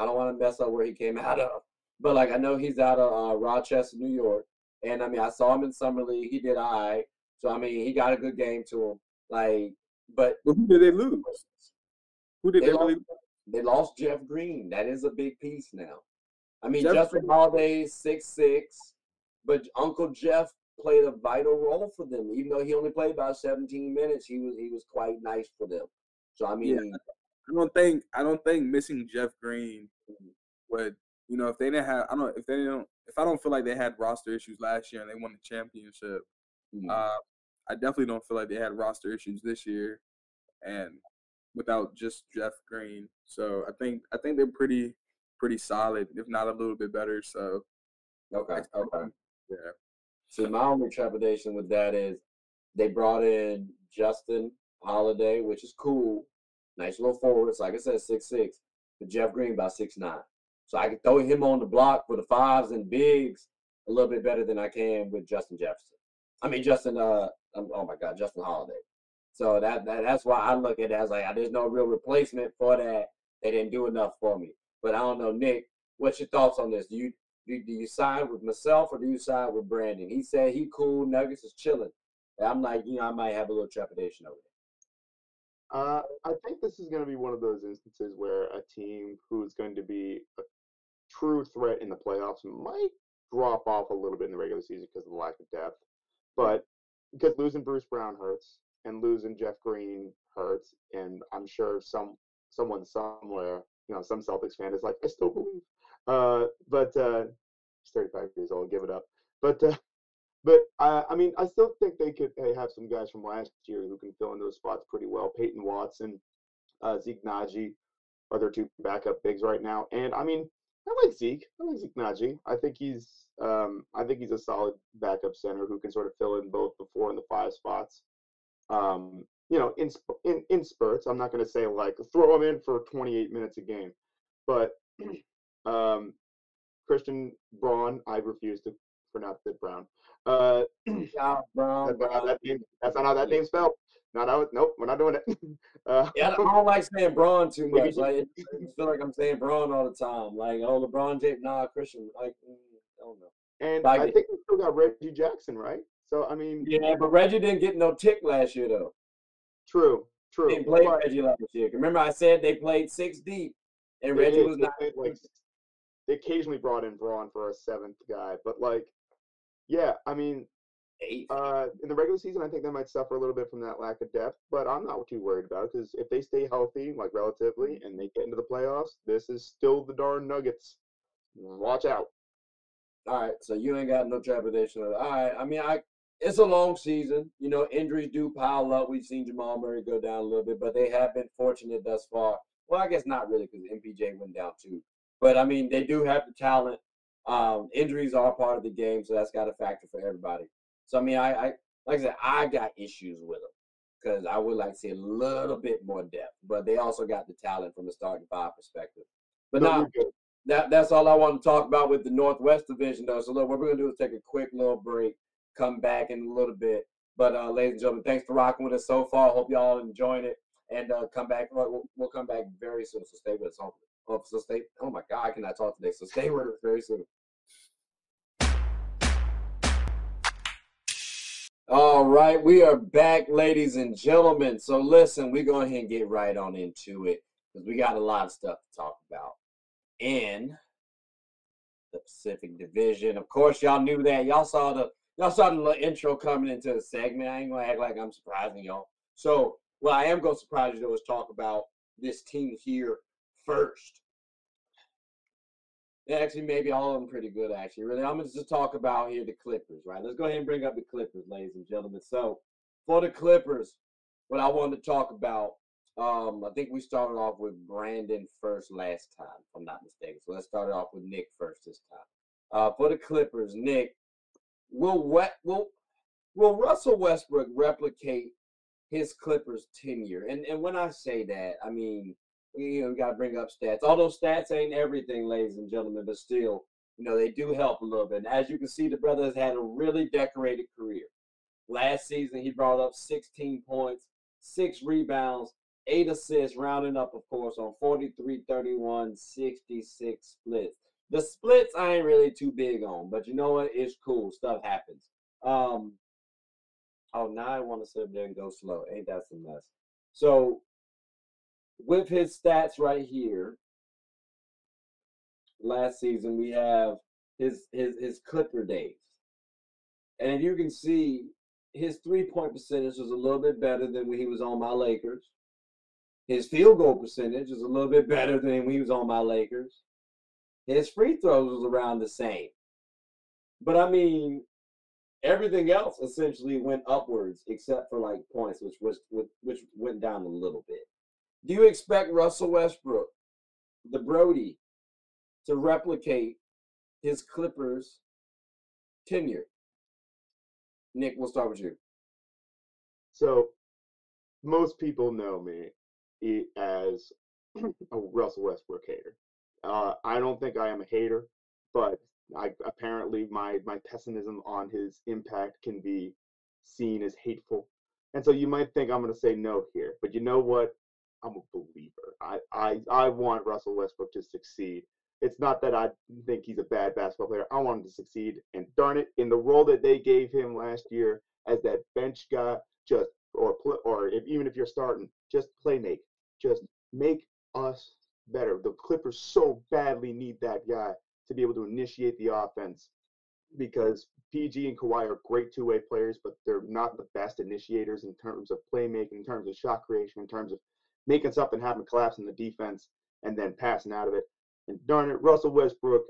don't want to mess up where he came out of, but like I know he's out of Rochester, New York. And I mean, I saw him in summer league. He did all right. So I mean, he got a good game to him. Like, but Who did they lose? Who did they they lost, really? they lost Jeff Green. That is a big piece now. I mean, Jeff Justin Green. Holiday 6'6", but Uncle Jeff played a vital role for them. Even though he only played about 17 minutes, he was quite nice for them. So I Yeah, mean, I don't think missing Jeff Green would if they didn't have if I don't feel like they had roster issues last year and they won the championship. I definitely don't feel like they had roster issues this year, and without just Jeff Green. So I think they're pretty solid, if not a little bit better. So okay. yeah. See, my only trepidation with that is they brought in Justin Holiday, which is cool. Nice little forwards. Like I said, 6'6". But Jeff Green about 6'9". So I can throw him on the block for the fives and bigs a little bit better than I can with Justin Jefferson. I mean, Justin Holiday. So that's why I look at it as like there's no real replacement for that. They didn't do enough for me. But I don't know, Nick, what's your thoughts on this? Do you side with myself or do you side with Brandon? He said he cool, Nuggets is chilling. And I'm like, I might have a little trepidation over I think this is going to be one of those instances where a team who's going to be a true threat in the playoffs might drop off a little bit in the regular season because of the lack of depth. But because losing Bruce Brown hurts and losing Jeff Green hurts, and I'm sure someone somewhere, some Celtics fan is like, I still believe. But he's 35 years old, give it up. But I mean, I still think they could have some guys from last year who can fill in those spots pretty well. Peyton Watson, Zeke Naji are their 2 backup bigs right now. And I mean, I like Zeke. I like Zeke Naji. I think he's a solid backup center who can sort of fill in both the 4 and the 5 spots. In spurts. I'm not going to say like throw him in for 28 minutes a game, but Christian Braun, I refuse to pronounce it Brown. it. Brown. That's not how that name's spelled. Nope, we're not doing it. Yeah, I don't like saying Braun too Maybe much. Like, I feel like I'm saying Braun all the time. Like, oh, LeBron James, nah, Christian. Like, I don't know. And I think we still got Reggie Jackson, right? So I mean, yeah, but Reggie didn't get no tick last year though. True. They didn't play Reggie last year. Remember, I said they played 6 deep, and Reggie was not. They occasionally brought in Braun for a 7th guy, but like, yeah, I mean, 8. In the regular season, I think they might suffer a little bit from that lack of depth, but I'm not too worried about it because if they stay healthy, like relatively, and they get into the playoffs, this is still the darn Nuggets. Watch out. All right, so you ain't got no trepidation of it. All right, I mean, it's a long season. Injuries do pile up. We've seen Jamal Murray go down a little bit, but they have been fortunate thus far. Well, I guess not really because MPJ went down too. But I mean, they do have the talent. Injuries are part of the game, so that's got a factor for everybody. So I mean, I like I said, I got issues with them because I would like to see a little bit more depth, but they also got the talent from the starting 5 perspective. But now that's all I want to talk about with the Northwest Division, though. So look, what we're gonna do is take a quick little break, come back in a little bit. But ladies and gentlemen, thanks for rocking with us so far. Hope y'all enjoying it, and come back. We'll come back very soon. So stay with us. Oh my God, I cannot talk today. So stay with us very soon. All right, we are back, ladies and gentlemen. So listen, we're going ahead and get right on into it because we got a lot of stuff to talk about in the Pacific Division. Of course, y'all knew that. Y'all saw the little intro coming into the segment. I ain't gonna act like I'm surprising y'all. So what I am gonna surprise you though is talk about this team here first. Actually, maybe all of them pretty good, actually. Really, I'm going to just talk about here the Clippers, right? Let's go ahead and bring up the Clippers, ladies and gentlemen. So, for the Clippers, what I wanted to talk about, I think we started off with Brandon first last time, if I'm not mistaken. So, let's start it off with Nick first this time. For the Clippers, Nick, will Russell Westbrook replicate his Clippers tenure? And when I say that, I mean, we got to bring up stats. Although stats ain't everything, ladies and gentlemen, but still, they do help a little bit. And as you can see, the brother has had a really decorated career. Last season, he brought up 16 points, 6 rebounds, 8 assists, rounding up, of course, on 43, 31, 66 splits. The splits I ain't really too big on, but you know what? It's cool. Stuff happens. Um, oh, now I want to sit there and go slow. Ain't that some mess? So with his stats right here, last season we have his Clipper days, and you can see his 3-point percentage was a little bit better than when he was on my Lakers. His field goal percentage is a little bit better than when he was on my Lakers. His free throws was around the same, but I mean everything else essentially went upwards except for like points, which went down a little bit. Do you expect Russell Westbrook, the Brody, to replicate his Clippers tenure? Nick, we'll start with you. So most people know me as a Russell Westbrook hater. I don't think I am a hater, but apparently my pessimism on his impact can be seen as hateful. And so you might think I'm going to say no here, but you know what? I'm a believer. I want Russell Westbrook to succeed. It's not that I think he's a bad basketball player. I want him to succeed. And darn it, in the role that they gave him last year as that bench guy, just or even if you're starting, just play make, just make us better. The Clippers so badly need that guy to be able to initiate the offense because PG and Kawhi are great two-way players, but they're not the best initiators in terms of playmaking, in terms of shot creation, in terms of making something happen, collapsing the defense, and then passing out of it. And darn it, Russell Westbrook,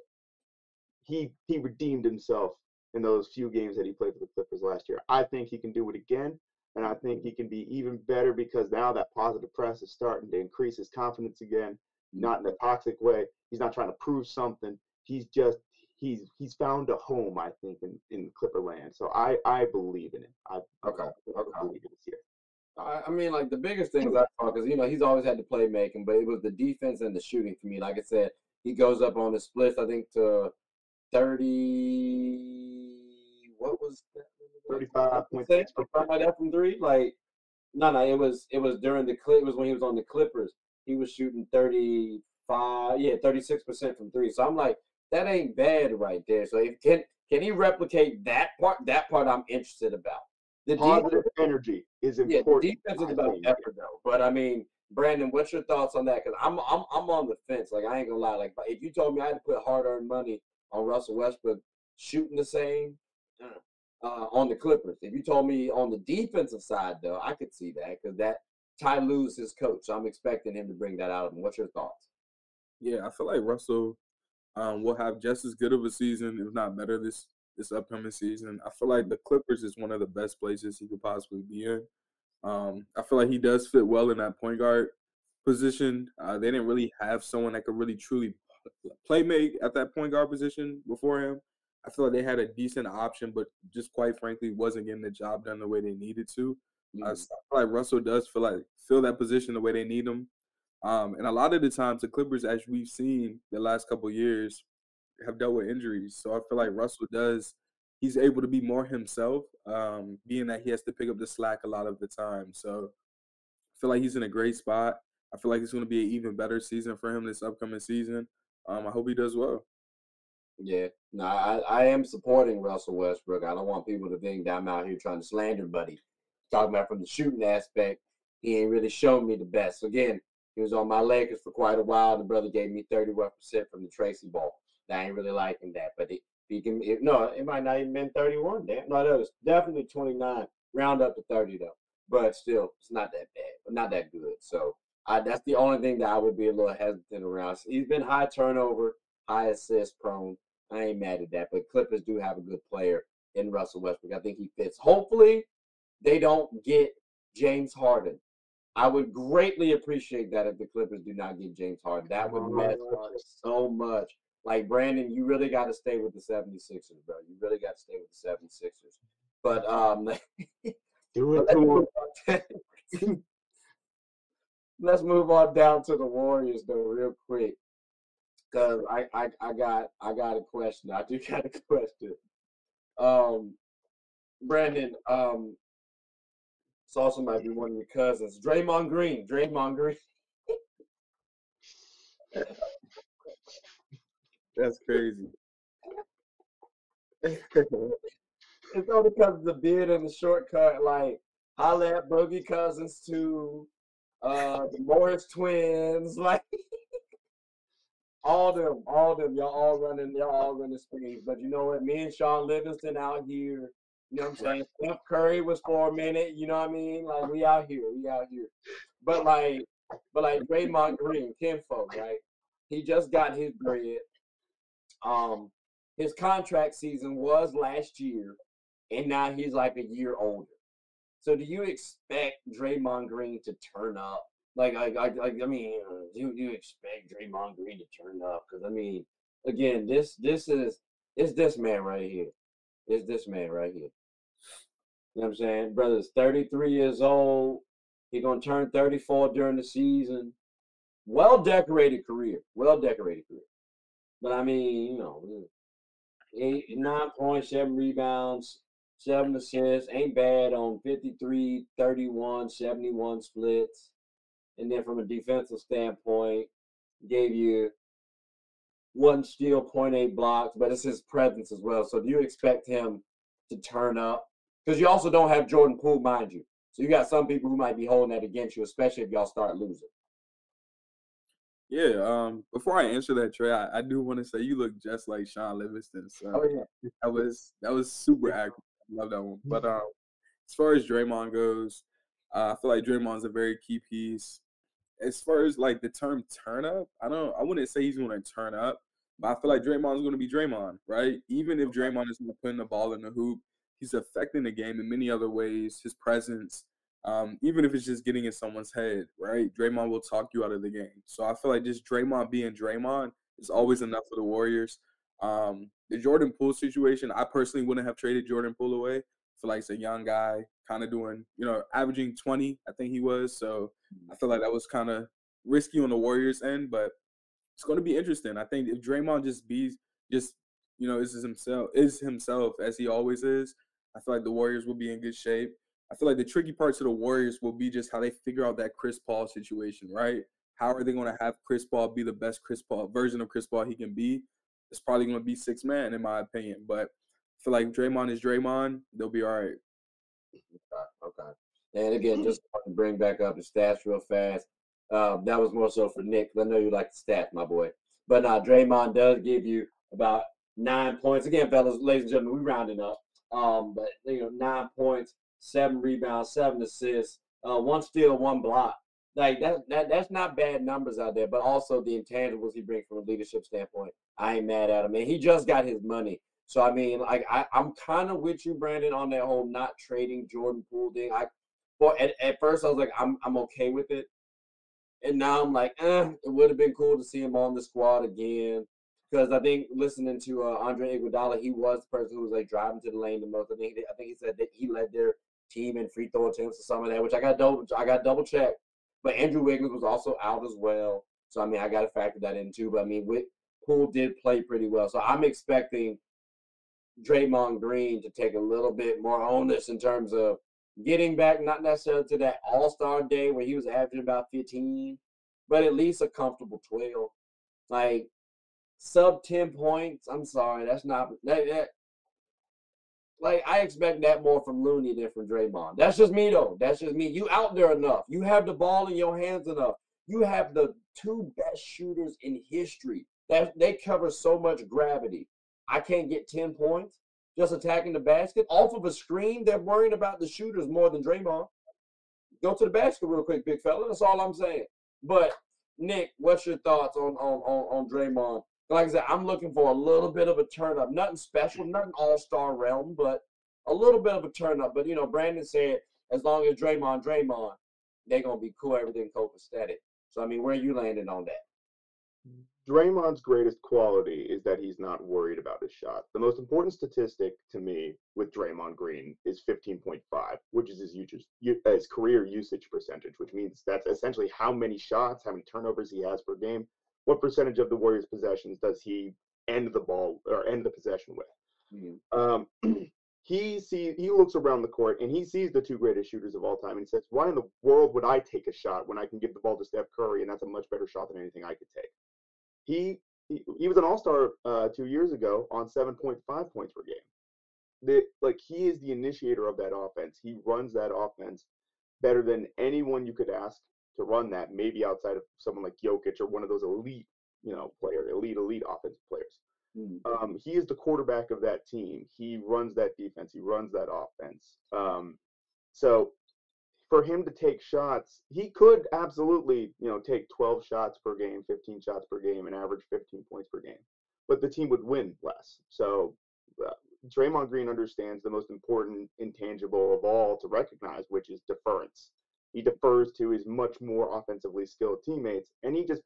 he redeemed himself in those few games that he played for the Clippers last year. I think he can do it again, and I think he can be even better because now that positive press is starting to increase his confidence again, not in a toxic way. He's not trying to prove something. He's found a home, I think, in Clipperland. So I believe in him. I believe in this year. I mean, like the biggest things I thought, because he's always had the playmaking, but it was the defense and the shooting for me. Like I said, he goes up on the splits, I think, to 30. What was that? 35.6 like that from three. Like no, it was during the clip. It was when he was on the Clippers. He was shooting 35, yeah, 36% from three. So I'm like, that ain't bad right there. So if can he replicate that part? That part I'm interested about. The positive energy is important. Yeah, the defense is about effort though. But I mean, Brandon, what's your thoughts on that? Because I'm on the fence. Like I ain't gonna lie. Like if you told me I had to put hard-earned money on Russell Westbrook shooting the same on the Clippers, if you told me on the defensive side though, I could see that because that Ty Lue's his coach. So I'm expecting him to bring that out of him. What's your thoughts? Yeah, I feel like Russell will have just as good of a season, if not better, this upcoming season. I feel like the Clippers is one of the best places he could possibly be in. I feel like he does fit well in that point guard position. They didn't really have someone that could really truly play make at that point guard position before him. I feel like they had a decent option, but just quite frankly wasn't getting the job done the way they needed to. So I feel like Russell does fill that position the way they need him. And a lot of the times, the Clippers, as we've seen the last couple of years, have dealt with injuries. So I feel like Russell he's able to be more himself, being that he has to pick up the slack a lot of the time. So I feel like he's in a great spot. I feel like it's going to be an even better season for him this upcoming season. I hope he does well. Yeah, no, I am supporting Russell Westbrook. I don't want people to think that I'm out here trying to slander, buddy. Talking about from the shooting aspect, he ain't really shown me the best. So again, he was on my Lakers for quite a while. The brother gave me 31% from the Tracy ball. I ain't really liking that, but it might not even been 31. Damn, no, that was definitely 29. Round up to 30 though, but still, it's not that bad, but not that good. So that's the only thing that I would be a little hesitant around. He's been high turnover. high assist prone. I ain't mad at that. But Clippers do have a good player in Russell Westbrook. I think he fits. Hopefully, they don't get James Harden. I would greatly appreciate that if the Clippers do not get James Harden. That would mess up so much. Like, Brandon, you really got to stay with the 76ers, bro. You really got to stay with the 76ers. But Do it to him. let's move on down to the Warriors, though, real quick. Because I got a question. I do got a question. Brandon, this also might be one of your cousins. Draymond Green. That's crazy. It's only because of the beard and the shortcut. Like, holla at Boogie Cousins to the Morris twins. Like, all them. Y'all all running speeds. But you know what? Me and Sean Livingston out here. You know what I'm saying? Steph Curry was for a minute. You know what I mean? Like, we out here. But like Draymond Green, kinfolk, right? He just got his bread. His contract season was last year, and now he's like a year older. So do you expect Draymond Green to turn up? I mean, do you expect Draymond Green to turn up? Because I mean, again, it's this man right here. It's this man right here. You know what I'm saying? Brother's 33 years old. He's gonna turn 34 during the season. Well decorated career. But I mean, you know, 9 points, 7 rebounds, 7 assists. Ain't bad on 53, 31, 71 splits. And then from a defensive standpoint, gave you 1 steal, 0.8 blocks, but it's his presence as well. So do you expect him to turn up? Because you also don't have Jordan Poole, mind you. So you got some people who might be holding that against you, especially if y'all start losing. Yeah. Before I answer that, Trey, I do want to say you look just like Sean Livingston. So Oh, yeah. that was super accurate. I love that one. But as far as Draymond goes, I feel like Draymond's a very key piece. As far as like the term turn up, I wouldn't say he's going to turn up, but I feel like Draymond's going to be Draymond, right? Even if Draymond is not putting the ball in the hoop, he's affecting the game in many other ways. His presence, even if it's just getting in someone's head, right? Draymond will talk you out of the game. So I feel like just Draymond being Draymond is always enough for the Warriors. The Jordan Poole situation, I personally wouldn't have traded Jordan Poole away. I feel like it's a young guy, kind of doing, averaging 20, I think he was. So I feel like that was kind of risky on the Warriors' end, but it's going to be interesting. I think if Draymond is himself as he always is, I feel like the Warriors will be in good shape. I feel like the tricky parts of the Warriors will be just how they figure out that Chris Paul situation, right? How are they going to have Chris Paul be the best version of Chris Paul he can be? It's probably going to be 6-man in my opinion, but I feel like Draymond is Draymond. They'll be all right. Okay. And again, just to bring back up the stats real fast. That was more so for Nick. I know you like the stats, my boy. But Draymond does give you about 9 points. Again, fellas, ladies and gentlemen, we rounding up. But 9 points, 7 rebounds, 7 assists, 1 steal, 1 block. Like that's not bad numbers out there. But also the intangibles he brings from a leadership standpoint, I ain't mad at him. And he just got his money. So I mean, like I'm kind of with you, Brandon, on that whole not trading Jordan Poole thing. At first I was like, I'm okay with it, and now I'm like, it would have been cool to see him on the squad again. Because I think listening to Andre Iguodala, he was the person who was like driving to the lane the most. I think he said that he led their team in free throw attempts or some of that, which I got double checked. But Andrew Wiggins was also out as well, so I mean I got to factor that in too. But I mean, Poole did play pretty well, so I'm expecting Draymond Green to take a little bit more onus in terms of getting back, not necessarily to that All-Star day where he was averaging about 15, but at least a comfortable 12. Like sub 10 points. I'm sorry, that's not that. Like I expect that more from Looney than from Draymond. That's just me though. That's just me. You out there enough. You have the ball in your hands enough. You have the 2 best shooters in history. That they cover so much gravity. I can't get 10 points just attacking the basket off of a screen. They're worrying about the shooters more than Draymond. Go to the basket real quick, big fella. That's all I'm saying. But Nick, what's your thoughts on Draymond? Like I said, I'm looking for a little bit of a turn up. Nothing special, nothing all-star realm, but a little bit of a turn up. But, Brandon said as long as Draymond, they're going to be cool, everything copacetic. So, I mean, where you landing on that? Draymond's greatest quality is that he's not worried about his shot. The most important statistic to me with Draymond Green is 15.5, which is his career usage percentage, which means that's essentially how many shots, how many turnovers he has per game. What percentage of the Warriors' possessions does he end the ball or end the possession with? He looks around the court and he sees the two greatest shooters of all time and he says, "Why in the world would I take a shot when I can give the ball to Steph Curry and that's a much better shot than anything I could take?" He was an all-star 2 years ago on 7.5 points per game. He is the initiator of that offense. He runs that offense better than anyone you could ask to run that, maybe outside of someone like Jokic or one of those elite, elite offensive players. He is the quarterback of that team. He runs that defense. He runs that offense. So for him to take shots, he could absolutely, take 12 shots per game, 15 shots per game, and average 15 points per game. But the team would win less. So Draymond Green understands the most important intangible of all to recognize, which is deference. He defers to his much more offensively skilled teammates, and he just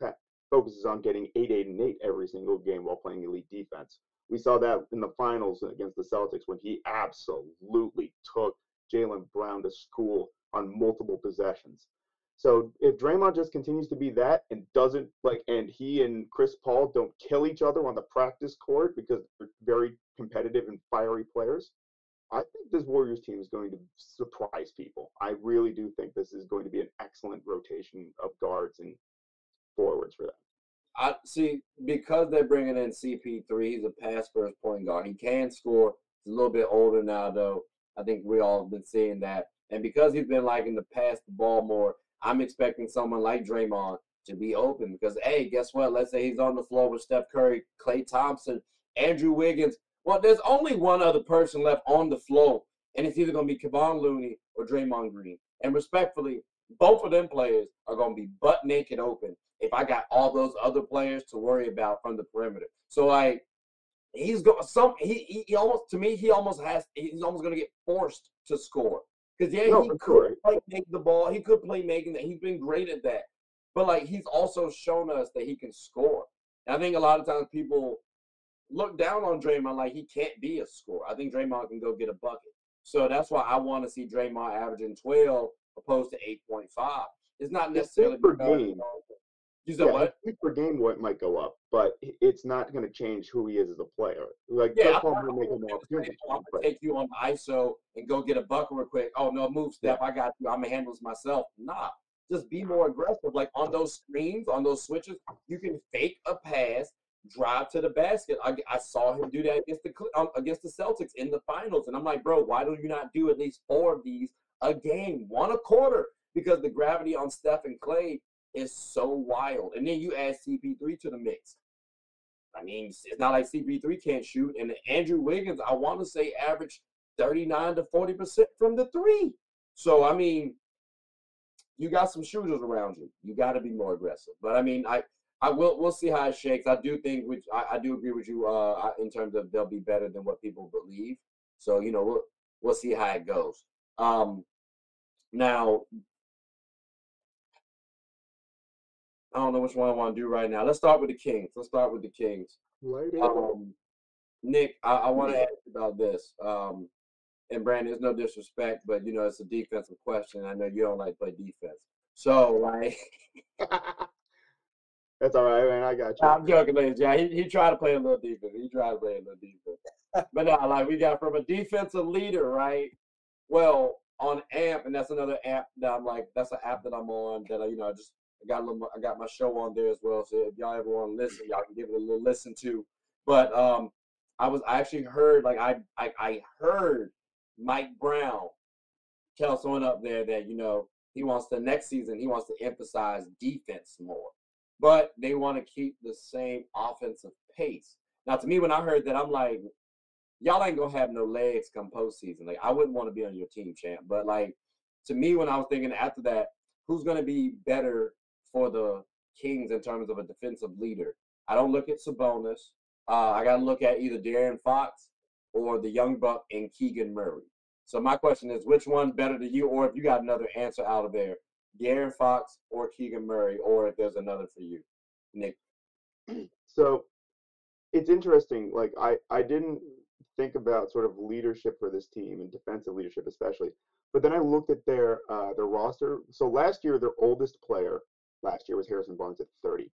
focuses on getting 8, 8, and 8 every single game while playing elite defense. We saw that in the finals against the Celtics when he absolutely took Jaylen Brown to school on multiple possessions. So if Draymond just continues to be that and and he and Chris Paul don't kill each other on the practice court because they're very competitive and fiery players, I think this Warriors team is going to surprise people. I really do think this is going to be an excellent rotation of guards and forwards for them. I see, because they're bringing in CP3. He's a pass first point guard. He can score. He's a little bit older now, though. I think we all have been seeing that. And because he's been liking to pass the ball more, I'm expecting someone like Draymond to be open. Because, hey, guess what? Let's say he's on the floor with Steph Curry, Klay Thompson, Andrew Wiggins. Well, there's only one other person left on the floor, and it's either going to be Kevon Looney or Draymond Green. And respectfully, both of them players are going to be butt naked open if I got all those other players to worry about from the perimeter. So like he's going he almost, to me, he's almost going to get forced to score. Because he could make the ball, he could play making that. He's been great at that. But like he's also shown us that he can score. And I think a lot of times people look down on Draymond like he can't be a scorer. I think Draymond can go get a bucket. So that's why I want to see Draymond averaging 12 opposed to 8.5. It's not necessarily per game. You said what? Per game might go up, but it's not going to change who he is as a player. Like, I'm going to take you on ISO and go get a bucket real quick. Oh, no, move, Steph. I got you. I'm going to handle this myself. Nah, just be more aggressive. Like on those screens, on those switches, you can fake a pass, drive to the basket. I saw him do that against the Celtics in the finals. And I'm like, bro, why do you not do at least 4 of these a game, 1 a quarter? Because the gravity on Steph and Klay is so wild. And then you add CP3 to the mix. I mean, it's not like CP3 can't shoot. And Andrew Wiggins, I want to say, averaged 39 to 40% from the 3. So, I mean, you got some shooters around you. You got to be more aggressive. But, I mean, we'll see how it shakes. I do think, I do agree with you in terms of they'll be better than what people believe. So, we'll see how it goes. Now, I don't know which one I want to do right now. Let's start with the Kings. Nick, I want to ask you about this. And Brandon, there's no disrespect, but it's a defensive question. I know you don't like to play defense. So like that's all right, man. I got you. I'm joking, ladies. Yeah, he tried to play a little defense. But now, like, we got from a defensive leader, right? Well, on AMP, and that's another app that I'm like, that's an app that I'm on that I got my show on there as well. So if y'all ever want to listen, y'all can give it a little listen to. But I actually heard, like, I heard Mike Brown tell someone up there that he wants next season he wants to emphasize defense more, but they want to keep the same offensive pace. Now, to me, when I heard that, I'm like, y'all ain't gonna have no legs come postseason. Like, I wouldn't want to be on your team, champ. But like, to me, when I was thinking after that, who's gonna be better for the Kings in terms of a defensive leader? I don't look at Sabonis. I got to look at either De'Aaron Fox or the young buck and Keegan Murray. So my question is, which one's better to you, or if you got another answer out of there, De'Aaron Fox or Keegan Murray, or if there's another for you, Nick? So it's interesting. Like I didn't think about sort of leadership for this team and defensive leadership especially. But then I looked at their roster. So last year their oldest player last year was Harrison Barnes at 30,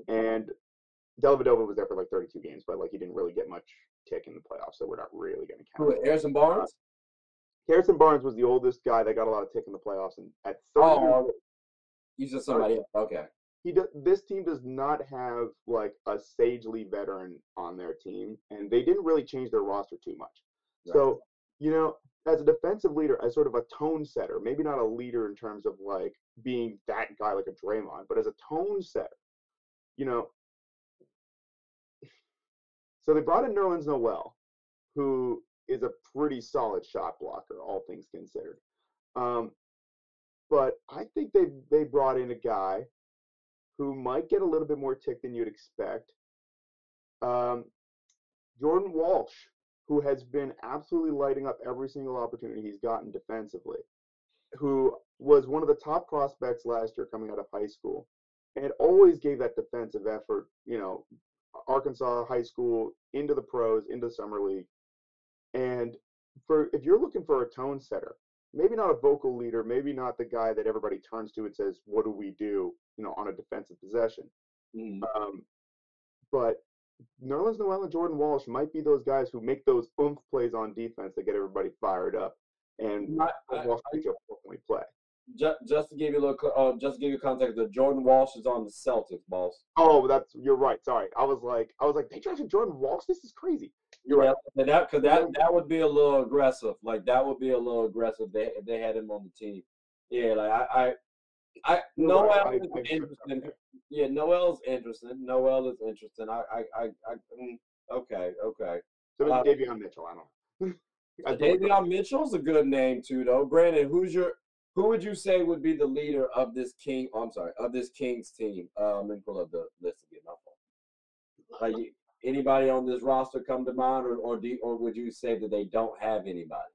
and Dellavedova was there for like 32 games, but like he didn't really get much tick in the playoffs, so we're not really going to count. Who, Harrison Barnes? Harrison Barnes was the oldest guy that got a lot of tick in the playoffs, and at 30 Oh, you said somebody else. Okay. This team does not have like a sagely veteran on their team, and they didn't really change their roster too much. Right. So, you know, as a defensive leader, as sort of a tone setter, maybe not a leader in terms of like being that guy like a Draymond, but as a tone setter, you know. So they brought in Nerlens Noel, who is a pretty solid shot blocker, all things considered. But I think they brought in a guy who might get a little bit more tick than you'd expect. Jordan Walsh, who has been absolutely lighting up every single opportunity he's gotten defensively, who was one of the top prospects last year coming out of high school, and always gave that defensive effort, you know, Arkansas high school into the pros, into summer league. And for if you're looking for a tone setter, maybe not a vocal leader, maybe not the guy that everybody turns to and says, "What do we do?" You know, on a defensive possession. But Nerlens Noel and Jordan Walsh might be those guys who make those oomph plays on defense that get everybody fired up, and Walsh can ultimately play. Just to give you a little, just to give you context, the Jordan Walsh is on the Celtics, boss. Oh, you're right. Sorry, I was like, they drafted Jordan Walsh. This is crazy. You're right. That would be a little aggressive. Like that would be a little aggressive if they had him on the team. Yeah, like Noel is interesting. Yeah, Noel's interesting. Noel is interesting. Okay. So maybe Davion Mitchell. I don't know. Davion Mitchell's a good name too, though. Brandon, who would you say would be the leader of this of this Kings team? Let me pull up the list again. Like anybody on this roster come to mind, or would you say that they don't have anybody?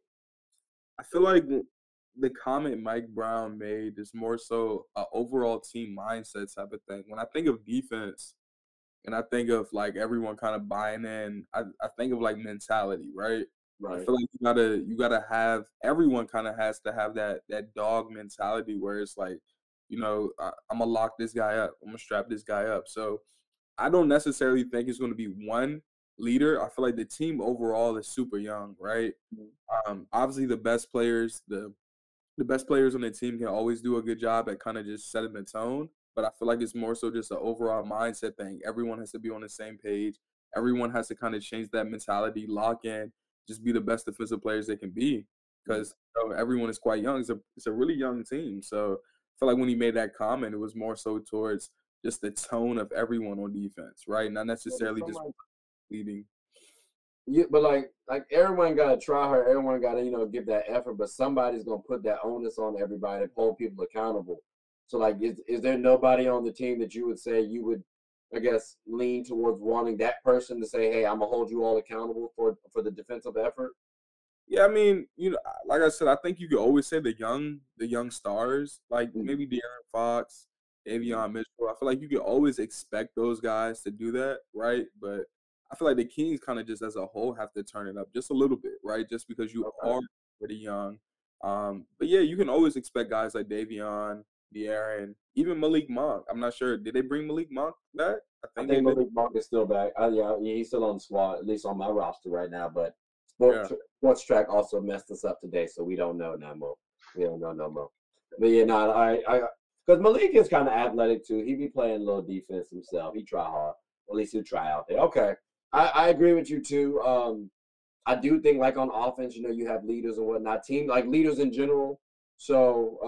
I feel like the comment Mike Brown made is more so an overall team mindset type of thing. When I think of defense and I think of like everyone kind of buying in, I think of like mentality, right? Right. I feel like you gotta have everyone kind of has to have that dog mentality where it's like, you know, I'm gonna lock this guy up, I'm gonna strap this guy up. So I don't necessarily think it's gonna be one leader. I feel like the team overall is super young, right? Obviously the best players on the team can always do a good job at kind of just setting the tone. But I feel like it's more so just an overall mindset thing. Everyone has to be on the same page. Everyone has to kind of change that mentality, lock in, just be the best defensive players they can be. Because everyone is quite young. It's a really young team. So I feel like when he made that comment, it was more so towards just the tone of everyone on defense, right? Not necessarily just leading. Yeah, but like everyone gotta try hard. Everyone gotta give that effort. But somebody's gonna put that onus on everybody and hold people accountable. So like, is there nobody on the team that you would say you would, I guess, lean towards wanting that person to say, "Hey, I'm gonna hold you all accountable for the defensive effort"? Yeah, I mean, like I said, I think you could always say the young stars, like maybe De'Aaron Fox, Davion Mitchell. I feel like you could always expect those guys to do that, right? But I feel like the Kings kind of just as a whole have to turn it up just a little bit, right? Just because you are pretty young. But yeah, you can always expect guys like Davion, De'Aaron, even Malik Monk. I'm not sure. Did they bring Malik Monk back? I think Malik Monk is still back. Yeah, he's still on the squad, at least on my roster right now. But Sports Track also messed us up today, so we don't know no more. We don't know no more. But yeah, because Malik is kind of athletic too. He be playing a little defense himself. He try hard. At least he'll try out there. Okay, I agree with you too. I do think like on offense, you have leaders and whatnot. Team like leaders in general. So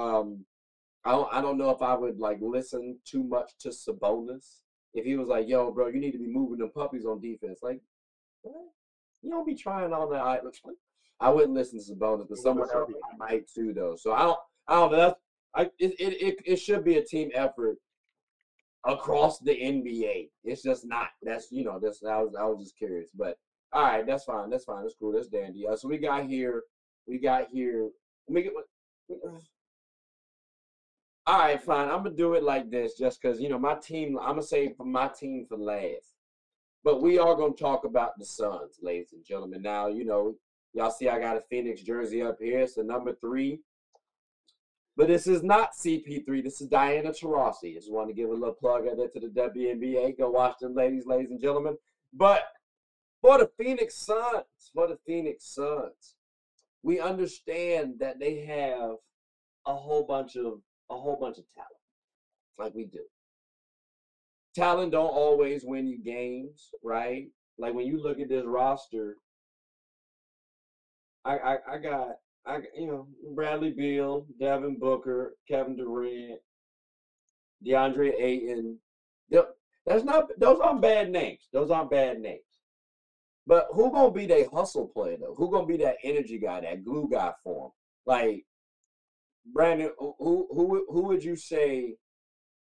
I don't know if I would like listen too much to Sabonis if he was like, "Yo, bro, you need to be moving them puppies on defense." Like, what? You don't be trying all that. I wouldn't listen to Sabonis, but someone else might too, though. So I don't know. It should be a team effort. across the NBA. It's just not. That's this. I was just curious, but all right, that's fine. That's fine. That's cool. That's dandy. So we got here. We got here. Let me get. All right, fine. I'm gonna do it like this, just because my team. I'm gonna say for my team for last. But we are gonna talk about the Suns, ladies and gentlemen. Now, y'all see I got a Phoenix jersey up here. It's the number 3. But this is not CP3. This is Diana Taurasi. Just want to give a little plug out there to the WNBA. Go watch them ladies and gentlemen. But for the Phoenix Suns, we understand that they have a whole bunch of talent, like we do. Talent don't always win you games, right? Like when you look at this roster, I got Bradley Beal, Devin Booker, Kevin Durant, DeAndre Ayton. Those aren't bad names. Those aren't bad names. But who gonna be that hustle player though? Who gonna be that energy guy, that glue guy for him? Like Brandon, who would you say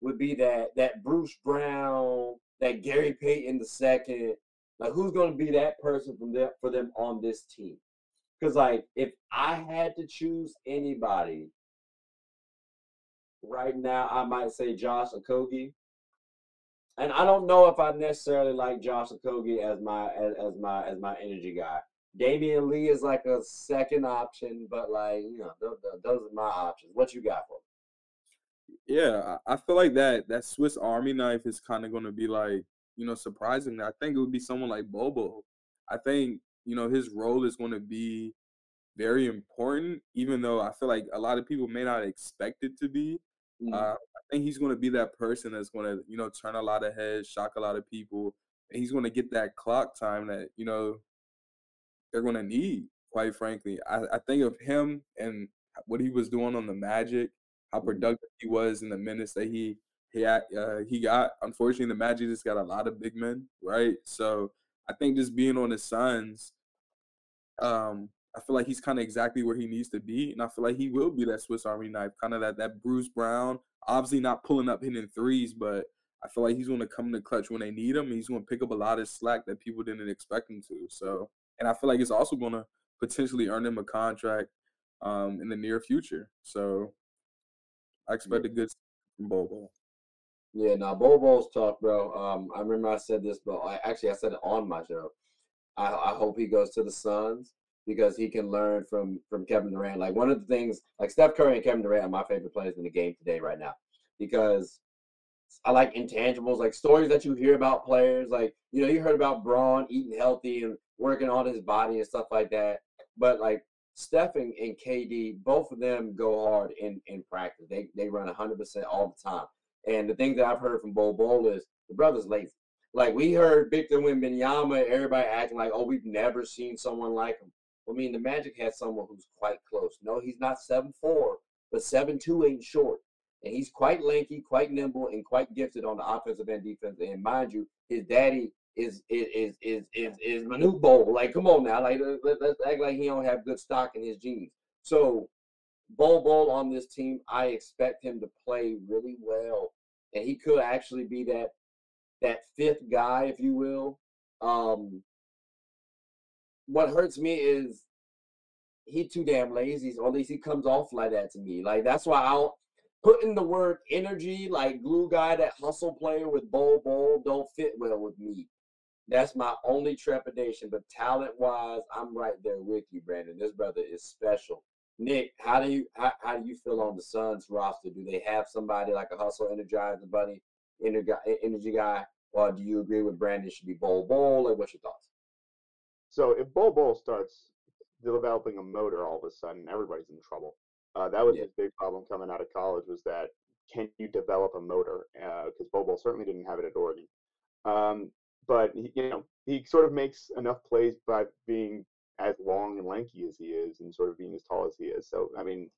would be that Bruce Brown, that Gary Payton II? Like who's gonna be that person for them on this team? Because like if I had to choose anybody right now, I might say Josh Okogie. And I don't know if I necessarily like Josh Okogie as my energy guy. Damian Lee is like a second option, but like those are my options. What you got for me? Yeah, I feel like that Swiss Army knife is kind of going to be like, surprising. I think it would be someone like Bobo. I think, his role is going to be very important, even though I feel like a lot of people may not expect it to be. I think he's going to be that person that's going to, turn a lot of heads, shock a lot of people, and he's going to get that clock time that, they're going to need, quite frankly. I think of him and what he was doing on the Magic, how productive he was in the minutes that he got. Unfortunately, the Magic just got a lot of big men, right? So I think just being on the Suns, I feel like he's kind of exactly where he needs to be, and I feel like he will be that Swiss Army knife, kind of that Bruce Brown. Obviously, not pulling up hitting threes, but I feel like he's going to come in the clutch when they need him, and he's going to pick up a lot of slack that people didn't expect him to. So, and I feel like it's also going to potentially earn him a contract in the near future. So, I expect a good season from Bobo. Yeah, now Bobo's tough, bro. I remember I said this, but I said it on my show. I hope he goes to the Suns because he can learn from Kevin Durant. Like one of the things, like Steph Curry and Kevin Durant are my favorite players in the game today right now because I like intangibles, like stories that you hear about players. Like you heard about Braun eating healthy and working on his body and stuff like that. But like Steph and KD, both of them go hard in practice. They run 100% all the time. And the thing that I've heard from Bol is the brother's lazy. Like we heard Victor Wembanyama, everybody acting like, oh, we've never seen someone like him. I mean, the Magic has someone who's quite close. No, he's not 7'4", but 7'2" ain't short. And he's quite lanky, quite nimble, and quite gifted on the offensive and defense. And mind you, his daddy is Manute Bol. Like, come on now, like let's act like he don't have good stock in his genes. So Bol on this team, I expect him to play really well, and he could actually be that fifth guy, if you will. What hurts me is he too damn lazy, or at least he comes off like that to me. Like that's why I don't put in the word energy, like glue guy, that hustle player with Bol don't fit well with me. That's my only trepidation. But talent wise, I'm right there with you, Brandon. This brother is special. Nick, how do you feel on the Suns roster? Do they have somebody like a hustle energizer buddy, energy guy, or do you agree with Brandon should be Bol? Or what's your thoughts? So if Bol starts developing a motor all of a sudden, everybody's in trouble. That was Yeah. his big problem coming out of college, was that can you develop a motor? Because Bol certainly didn't have it at Oregon. But he sort of makes enough plays by being as long and lanky as he is, and sort of being as tall as he is. So I mean,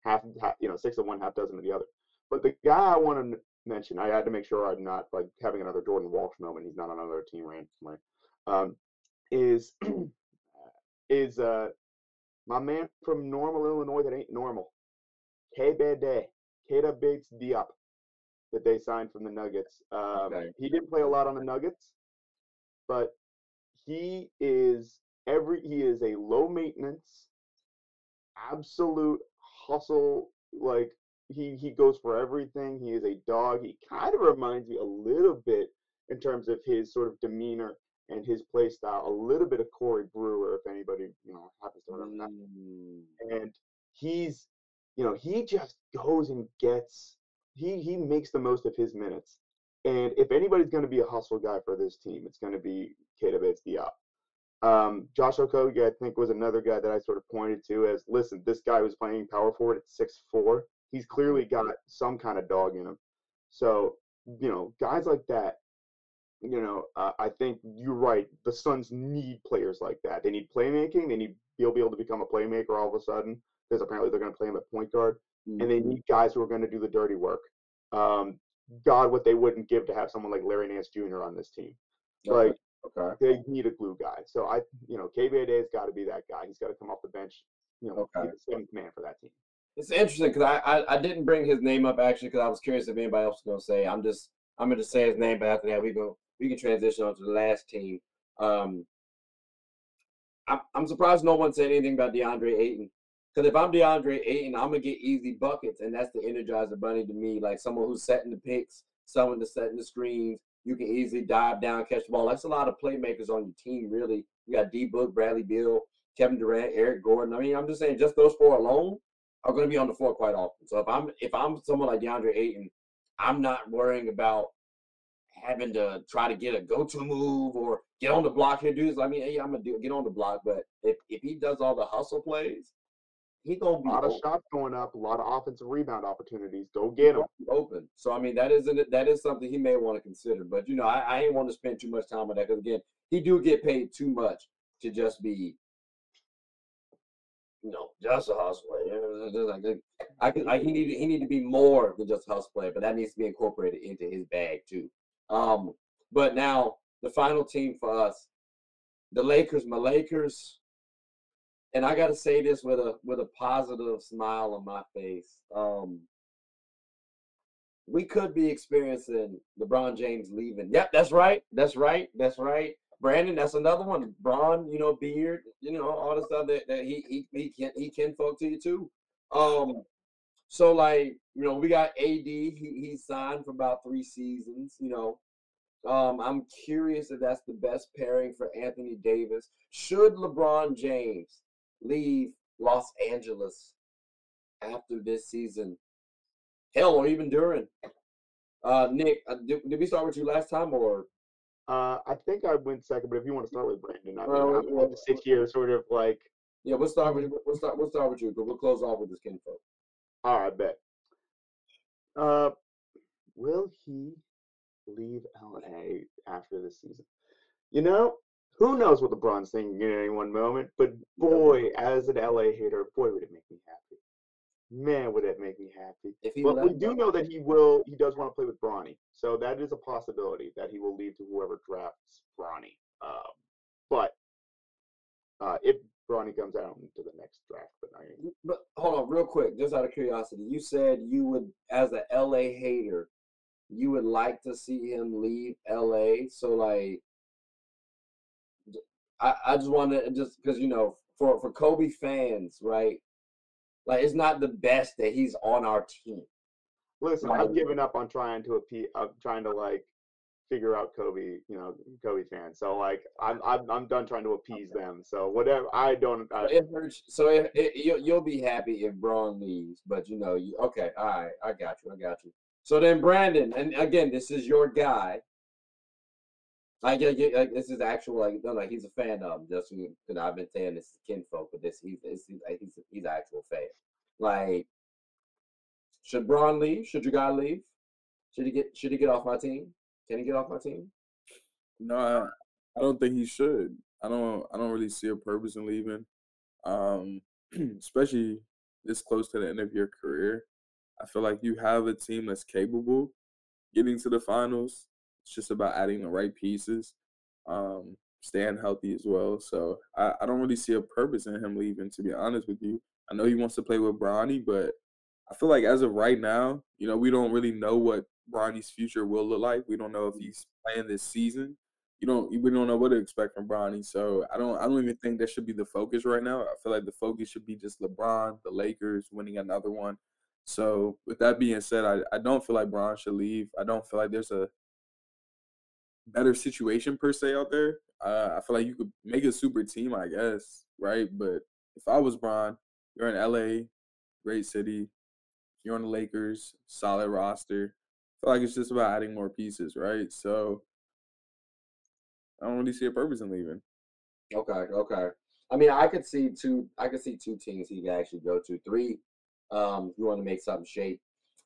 half 6 of one, half dozen of the other. But the guy I want to mention, I had to make sure I'm not like having another Jordan Walsh moment. He's not on another team randomly. Is is my man from Normal, Illinois that ain't normal. K Bede, Keda Bates Diop. that they signed from the Nuggets. Okay. He didn't play a lot on the Nuggets, but he is a low maintenance, absolute hustle. Like he goes for everything. He is a dog. He kind of reminds me a little bit in terms of his sort of demeanor and his play style, a little bit of Corey Brewer, if anybody happens to remember that. And he's he just goes and gets he makes the most of his minutes. And if anybody's going to be a hustle guy for this team, it's going to be Keita Bates-Diop. Josh Okogie, I think, was another guy that I sort of pointed to as, listen, this guy was playing power forward at 6'4". He's clearly got some kind of dog in him. So, guys like that, I think you're right. The Suns need players like that. They need playmaking. They need to be able to become a playmaker all of a sudden, because apparently they're going to play him at point guard. And they need guys who are going to do the dirty work. God, what they wouldn't give to have someone like Larry Nance Jr. on this team. Okay. Like, Okay. they need a glue guy. So KBA has got to be that guy. He's got to come off the bench, be the seventh man for that team. It's interesting because I didn't bring his name up actually because I was curious if anybody else was going to say. I'm going to say his name, but after that we can transition on to the last team. I'm surprised no one said anything about DeAndre Ayton. Because if I'm DeAndre Ayton, I'm going to get easy buckets, and that's the Energizer Bunny to me. Like someone who's setting the picks, someone that's setting the screens. You can easily dive down, catch the ball. That's a lot of playmakers on your team, really. You got D Book, Bradley Beal, Kevin Durant, Eric Gordon. I mean, I'm just saying, just those four alone are going to be on the floor quite often. So if I'm someone like DeAndre Ayton, I'm not worrying about having to try to get a go-to move or get on the block here, dudes. I mean, hey, I'm gonna get on the block, but if he does all the hustle plays, he's gonna be a lot of shots going up, a lot of offensive rebound opportunities. Go get him open. So I mean, that is something he may want to consider. But I ain't want to spend too much time on that because again, he do get paid too much to just be, just a hustle player. He need to be more than just a hustle player, but that needs to be incorporated into his bag too. But now the final team for us, the Lakers, my Lakers. And I got to say this with a positive smile on my face. We could be experiencing LeBron James leaving. Yep, that's right. That's right. That's right. Brandon, that's another one. Braun, beard, all the stuff that he can folk to you too. So like, we got AD. He signed for about 3 seasons. I'm curious if that's the best pairing for Anthony Davis. Should LeBron James leave Los Angeles after this season? Hell, or even during. Nick, did we start with you last time, or? I think I went second, but if you want to start with Brandon, I mean, I'm going to sit here sort of like. Yeah, we'll start with you, but we'll close off with this kinfolk. All right, bet. Will he leave LA after this season? Who knows what LeBron's thinking in any one moment, but boy, as an LA hater, boy, would it make me happy. Man, would it make me happy. But we do know that he does want to play with Bronny. So that is a possibility that he will leave to whoever drafts Bronny. But if Bronny comes out into the next draft. But hold on, real quick, just out of curiosity, you said you would, as a LA hater, you would like to see him leave LA. So like, I just want to, just because for Kobe fans, right? Like, it's not the best that he's on our team. Listen, I've given up on trying to like figure out Kobe, Kobe fans. So like, I'm done trying to appease them. So whatever, it hurts. So you'll be happy if Braun leaves, but okay, all right, I got you. So then Brandon, and again, this is your guy. Like this is actual, like he's a fan of him, just because I've been saying this is kinfolk, but he's an actual fan. Like, should Braun leave? Should your guy leave? Should he get off my team? Can he get off my team? No, I don't think he should. I don't really see a purpose in leaving. Especially this close to the end of your career. I feel like you have a team that's capable getting to the finals. It's just about adding the right pieces, staying healthy as well. So I don't really see a purpose in him leaving, to be honest with you. I know he wants to play with Bronny, but I feel like as of right now, we don't really know what Bronny's future will look like. We don't know if he's playing this season. We don't know what to expect from Bronny. So I don't even think that should be the focus right now. I feel like the focus should be just LeBron, the Lakers winning another one. So with that being said, I don't feel like Bron should leave. I don't feel like there's a better situation per se out there. I feel like you could make a super team, I guess, right? But if I was Bron, you're in LA, great city. You're on the Lakers, solid roster. I feel like it's just about adding more pieces, right? So I don't really see a purpose in leaving. Okay. I mean, I could see two. I could see two teams he could actually go to. Three, you want to make something shape.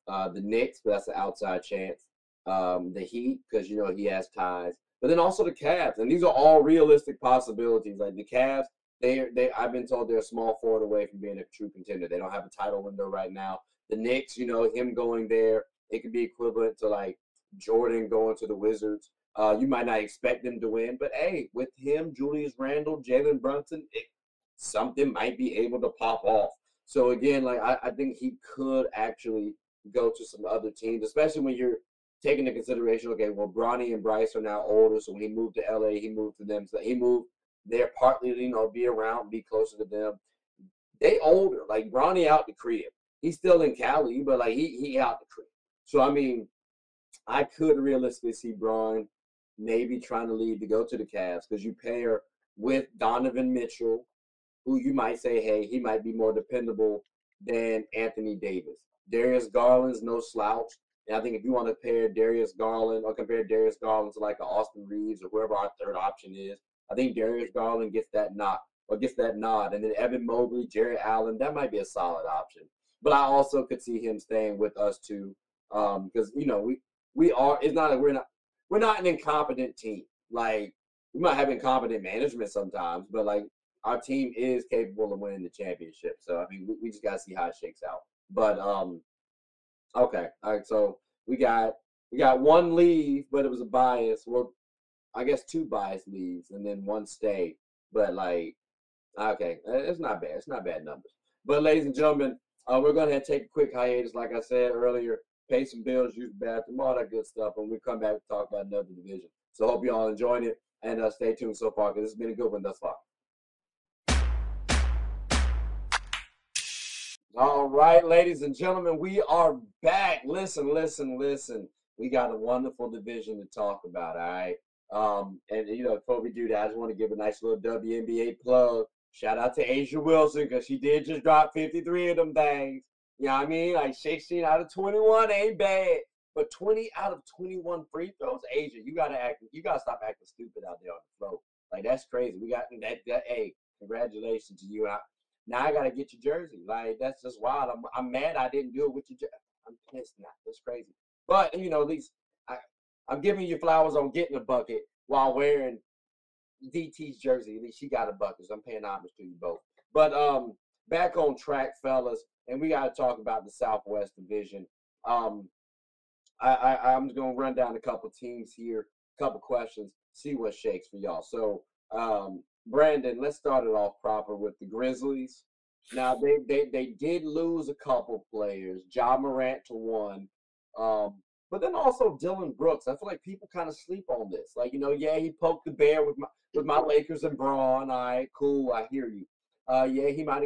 The Knicks, but that's an outside chance. The Heat, because he has ties. But then also the Cavs, and these are all realistic possibilities. Like the Cavs, I've been told they're a small forward away from being a true contender. They don't have a title window right now. The Knicks, him going there, it could be equivalent to like Jordan going to the Wizards. You might not expect them to win, but hey, with him, Julius Randle, Jalen Brunson, something might be able to pop off. So again, like I think he could actually go to some other teams, especially when you're taking into consideration, okay, well, Bronny and Bryce are now older, so when he moved to LA, he moved to them. So he moved there partly to, be around, be closer to them. They older, like Bronny out the crib. He's still in Cali, but like he out the crib. So I mean, I could realistically see Braun maybe trying to leave to go to the Cavs because you pair with Donovan Mitchell, who you might say, hey, he might be more dependable than Anthony Davis. Darius Garland's no slouch. And I think if you want to pair Darius Garland or compare Darius Garland to like an Austin Reeves or whoever our third option is, I think Darius Garland gets that nod. And then Evan Mobley, Jared Allen, that might be a solid option. But I also could see him staying with us too. Because we are, it's not like we're not an incompetent team. Like we might have incompetent management sometimes, but like our team is capable of winning the championship. So I mean, we just gotta see how it shakes out. But okay, all right. So we got one leave, but it was a bias. Well, I guess two bias leaves and then one stay. But like, okay, it's not bad. It's not bad numbers. But ladies and gentlemen, we're gonna take a quick hiatus, like I said earlier. Pay some bills, use the bathroom, all that good stuff. When we come back, we talk about another division. So hope you all enjoying it and stay tuned so far because this has been a good one thus far. All right, ladies and gentlemen, we are back. Listen. We got a wonderful division to talk about, all right? And before we do that, I just want to give a nice little WNBA plug. Shout out to Asia Wilson because she did just drop 53 of them things. You know what I mean? Like 16 out of 21 ain't bad. But 20 out of 21 free throws, Asia, you gotta stop acting stupid out there on the floor. Like that's crazy. We got that hey, congratulations to you. Now I gotta get your jersey. Like that's just wild. I'm mad I didn't do it with your jersey. I'm pissed now. That's crazy. But at least I'm giving you flowers on getting a bucket while wearing DT's jersey. At least she got a bucket. So I'm paying homage to you both. But back on track, fellas, and we gotta talk about the Southwest Division. I'm just gonna run down a couple teams here, a couple questions, see what shakes for y'all. So Brandon, let's start it off proper with the Grizzlies. Now they did lose a couple players, Ja Morant to one, but then also Dylan Brooks. I feel like people kind of sleep on this. Like yeah, he poked the bear with my Lakers and Braun. All right, cool, I hear you. Yeah, he might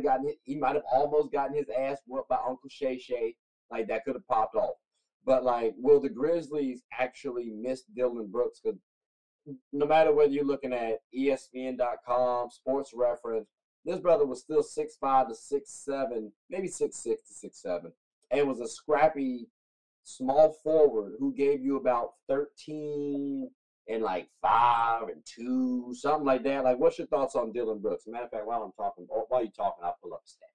have almost gotten his ass whooped by Uncle Shay Shay. Like that could have popped off. But like, will the Grizzlies actually miss Dylan Brooks? Because no matter whether you're looking at ESPN.com, Sports Reference, this brother was still 6'5" to 6'7", maybe 6'6" to 6'7", and was a scrappy small forward who gave you about 13 and like 5 and 2, something like that. Like, what's your thoughts on Dylan Brooks? Matter of fact, while you're talking, I'll pull up the stats.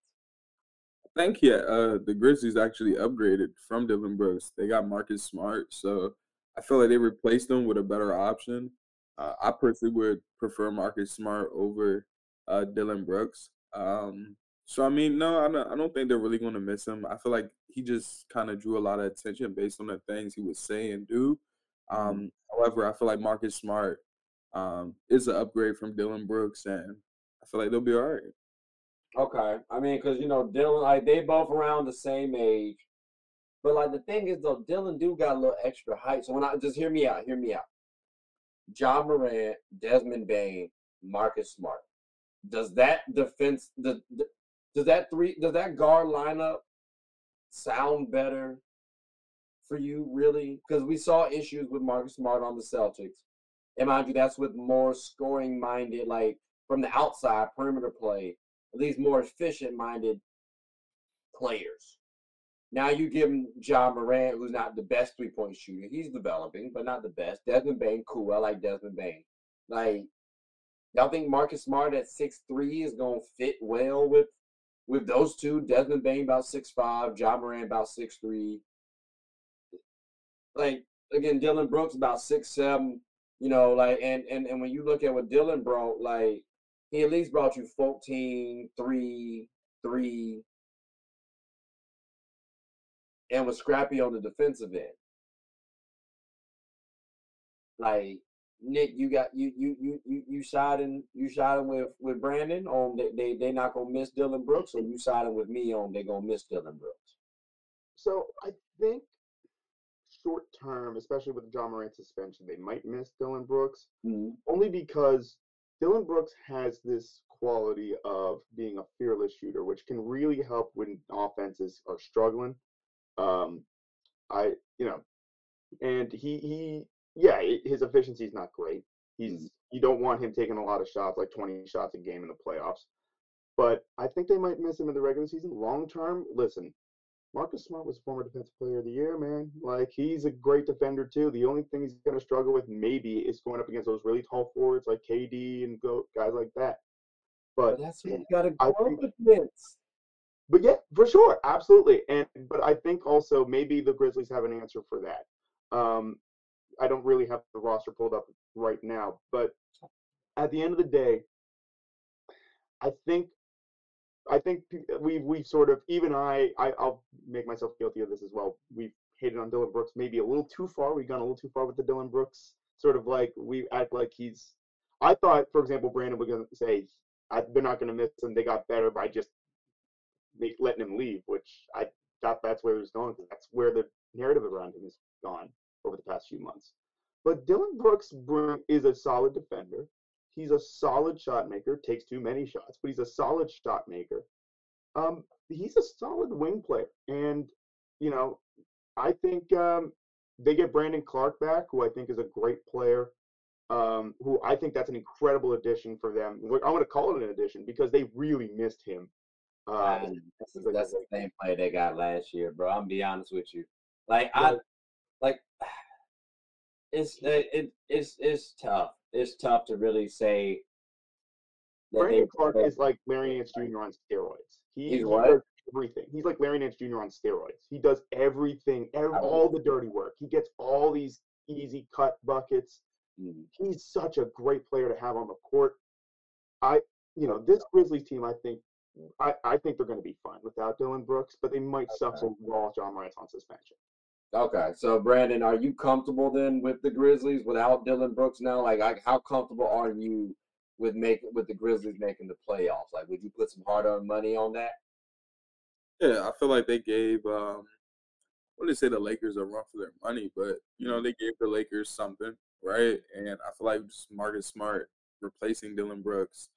I think the Grizzlies actually upgraded from Dylan Brooks. They got Marcus Smart, so I feel like they replaced him with a better option. I personally would prefer Marcus Smart over Dylan Brooks. So I mean, no, I don't think they're really going to miss him. I feel like he just kind of drew a lot of attention based on the things he would say and do. However, I feel like Marcus Smart is an upgrade from Dylan Brooks, and I feel like they'll be all right. Okay, I mean, because Dylan, like they both around the same age. But like the thing is though, Dylan do got a little extra height. So when I just hear me out. John Morant, Desmond Bain, Marcus Smart. Does that defense does that guard lineup sound better for you really? Because we saw issues with Marcus Smart on the Celtics. And mind you, that's with more scoring minded, like from the outside perimeter play, at least more efficient minded players. Now you give him John Morant, who's not the best 3-point shooter. He's developing, but not the best. Desmond Bain, cool. I like Desmond Bain. Like, y'all think Marcus Smart at 6'3" is gonna fit well with those two? Desmond Bain about 6'5", John Morant about 6'3". Like again, Dylan Brooks about 6'7". You know, like and when you look at what Dylan brought, like he at least brought you 14, 3, 3, and was scrappy on the defensive end. Like Nick, you got you siding with Brandon on they not gonna miss Dylan Brooks, or you siding with me on they gonna miss Dylan Brooks? So I think short term, especially with the John Morant suspension, they might miss Dylan Brooks, Mm-hmm. only because Dylan Brooks has this quality of being a fearless shooter, which can really help when offenses are struggling. Um, I, you know, and yeah, his efficiency is not great. Mm-hmm. You don't want him taking a lot of shots, like 20 shots a game in the playoffs. But I think they might miss him in the regular season. Long term, listen, Marcus Smart was former Defensive Player of the Year, man. Like, he's a great defender, too. The only thing he's going to struggle with, maybe, is going up against those really tall forwards like KD and guys like that. But But that's what you gotta I go up think, against. but yeah, for sure, absolutely. But I think also maybe the Grizzlies have an answer for that. Um, I don't really have the roster pulled up right now, but at the end of the day, I think we've sort of, even I'll make myself guilty of this as well. We've hated on Dylan Brooks maybe a little too far. We've gone a little too far with the Dylan Brooks. Sort of like we act like he's. I thought, for example, Brandon was going to say they're not going to miss him. They got better by just letting him leave, which I thought that's where he was going, because that's where the narrative around him has gone over the past few months. But Dylan Brooks is a solid defender. He's a solid shot maker. Takes too many shots, but he's a solid shot maker. He's a solid wing player, and you know, I think they get Brandon Clark back, who I think is a great player. Who I think that's an incredible addition for them. I'm going to call it an addition because they really missed him. Man, that's the same play they got last year, bro. I'm be honest with you. Like I like it's tough. It's tough to really say that Brandon Clark is like Larry Nance Jr. on steroids. he's He what? does everything. He's like Larry Nance Jr. on steroids. He does everything, all the dirty work. He gets all these easy cut buckets. Mm-hmm. He's such a great player to have on the court. This Grizzlies team, I think they're going to be fine without Dylan Brooks, but they might suffer while John Morant's on suspension. Okay, so Brandon, are you comfortable then with the Grizzlies without Dylan Brooks now? Like how comfortable are you with the Grizzlies making the playoffs? Like, would you put some hard-earned money on that? Yeah, I feel like they gave I wouldn't say the Lakers a run for their money, but they gave the Lakers something, right? And I feel like just Marcus Smart replacing Dylan Brooks.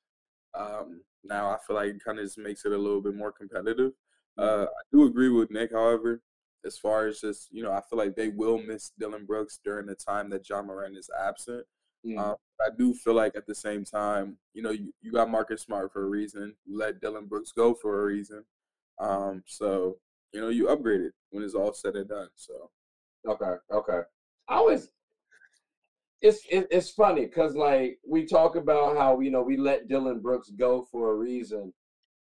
Now I feel like it kind of just makes it a little bit more competitive. I do agree with Nick, however, as far as just I feel like they will miss Dylan Brooks during the time that John Morant is absent. I do feel like at the same time, you got Marcus Smart for a reason. You let Dylan Brooks go for a reason. So you upgrade it when it's all said and done. So okay. I always it's funny because like we talk about how we let Dylan Brooks go for a reason,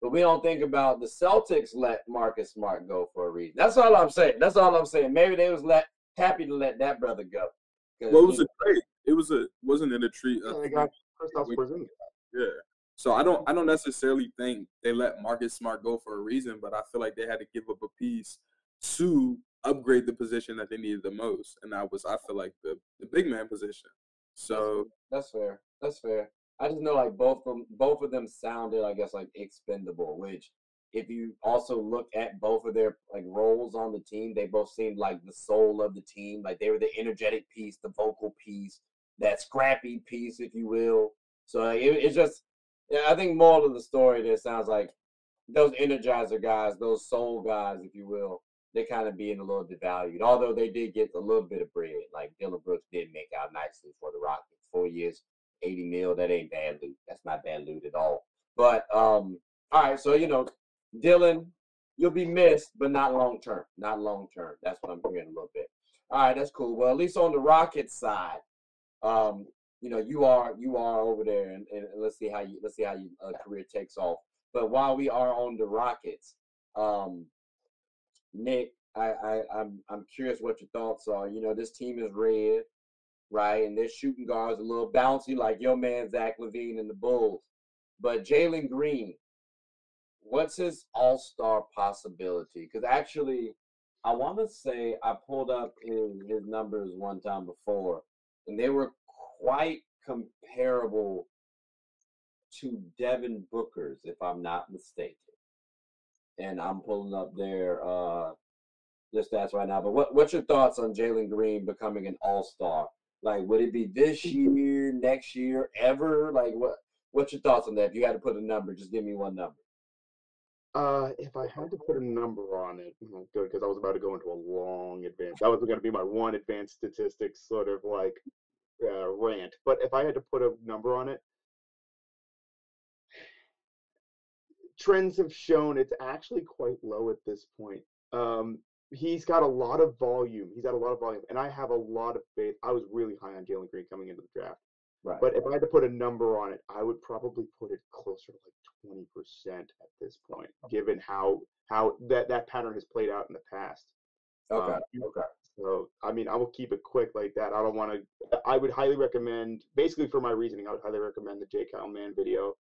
but we don't think about the Celtics let Marcus Smart go for a reason. That's all I'm saying. That's all I'm saying. Maybe they was happy to let that brother go. Well, it was a trade. Wasn't it a treat? Yeah, they got Kristaps Porzingis. Yeah. So I don't necessarily think they let Marcus Smart go for a reason, but I feel like they had to give up a piece to upgrade the position that they needed the most, and that was, I feel like, the big man position. So that's fair. That's fair. I just know like both of them sounded, I guess, like expendable, which if you also look at both of their like roles on the team, they both seemed like the soul of the team. Like they were the energetic piece, the vocal piece, that scrappy piece, if you will. So like, it's just, yeah, I think moral of the story there sounds like those energizer guys, those soul guys, if you will, they kind of being a little devalued. Although they did get a little bit of bread. Like Dylan Brooks did make out nicely for the Rockets. 4 years, 80 mil. That ain't bad loot. That's not bad loot at all. But all right, so Dylan, you'll be missed, but not long term. Not long term. That's what I'm hearing a little bit. All right, that's cool. Well, at least on the Rockets side, um, you are over there, and let's see how you career takes off. But while we are on the Rockets, Nick, I'm curious what your thoughts are. This team is red, right? And their shooting guards a little bouncy, like your man Zach LaVine and the Bulls. But Jalen Green, what's his all-star possibility? Because actually, I want to say I pulled up his numbers one time before, and they were quite comparable to Devin Booker's, if I'm not mistaken. And I'm pulling up their stats right now. But what's your thoughts on Jalen Green becoming an all-star? Like, would it be this year, next year, ever? Like, what's your thoughts on that? If you had to put a number, just give me one number. If I had to put a number on it, good, because I was about to go into a long advance. That was going to be my one advanced statistics sort of like rant. But if I had to put a number on it, trends have shown it's actually quite low at this point. He's got a lot of volume. He's got a lot of volume, and I have a lot of faith. I was really high on Jalen Green coming into the draft. Right. But if I had to put a number on it, I would probably put it closer to like 20% at this point, given how that pattern has played out in the past. Okay. Okay. So I mean, I will keep it quick like that. I don't want to. I would highly recommend, basically for my reasoning, I would highly recommend the J. Kyle Mann video.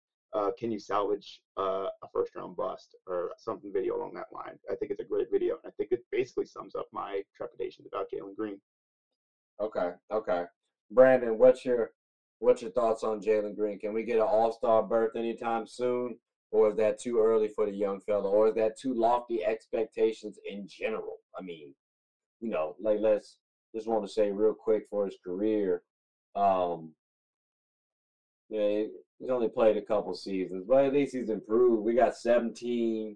Can you salvage a first round bust or something video along that line? I think it's a great video. I think it basically sums up my trepidations about Jalen Green. Okay. Brandon, what's your thoughts on Jalen Green? Can we get an all-star berth anytime soon? Or is that too early for the young fella? Or is that too lofty expectations in general? I mean, like let's just want to say real quick for his career. Yeah, he's only played a couple seasons, but at least he's improved. We got 17,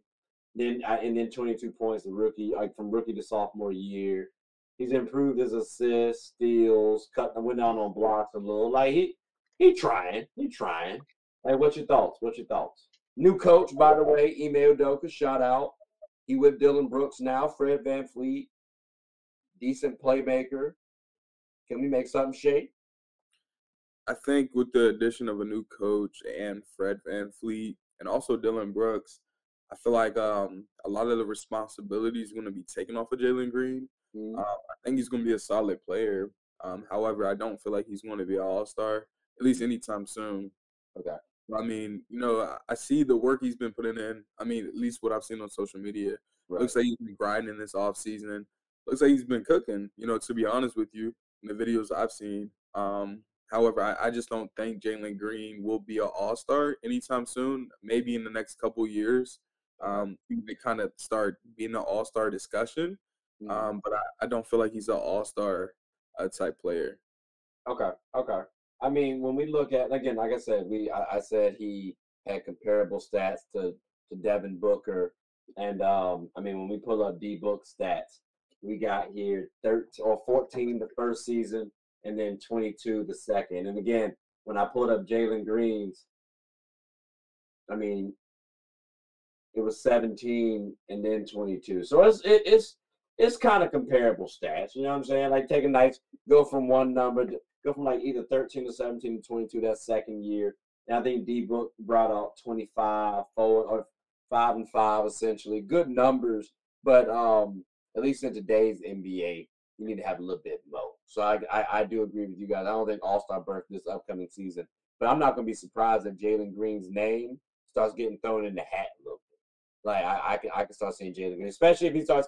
and then 22 points the rookie, like from rookie to sophomore year. He's improved his assists, steals, went down on blocks a little. Like he trying. Like, what's your thoughts? New coach, by the way, Ime Udoka, shout out. He with Dylan Brooks now, Fred VanVleet, decent playmaker. Can we make something shake? I think with the addition of a new coach and Fred VanVleet and also Dylan Brooks, I feel like a lot of the responsibility is going to be taken off of Jalen Green. Mm-hmm. I think he's going to be a solid player. However, I don't feel like he's going to be an all-star, at least anytime soon. Okay. I mean, I see the work he's been putting in. I mean, at least what I've seen on social media. Right. Looks like he's been grinding this offseason. Looks like he's been cooking, to be honest with you, in the videos I've seen. However, I just don't think Jalen Green will be an all-star anytime soon. Maybe in the next couple years, he can kind of start being an all-star discussion. Mm-hmm. But I don't feel like he's an all-star type player. Okay. I mean, when we look at, again, like I said, I said he had comparable stats to Devin Booker, and I mean, when we pull up D-Book stats, we got here 13 or 14 the first season, and then 22 the second. And again, when I pulled up Jalen Green's, I mean, it was 17 and then 22. So it's kind of comparable stats. You know what I'm saying? Like take a nice go from one number to go from like either 13 to 17 to 22 that second year. And I think D-Book brought out 25, 4 or 5 and 5 essentially. Good numbers, but at least in today's NBA, you need to have a little bit more. So I do agree with you guys. I don't think All-Star berth this upcoming season, but I'm not going to be surprised if Jalen Green's name starts getting thrown in the hat a little bit. Like I can start seeing Jalen Green, especially if he starts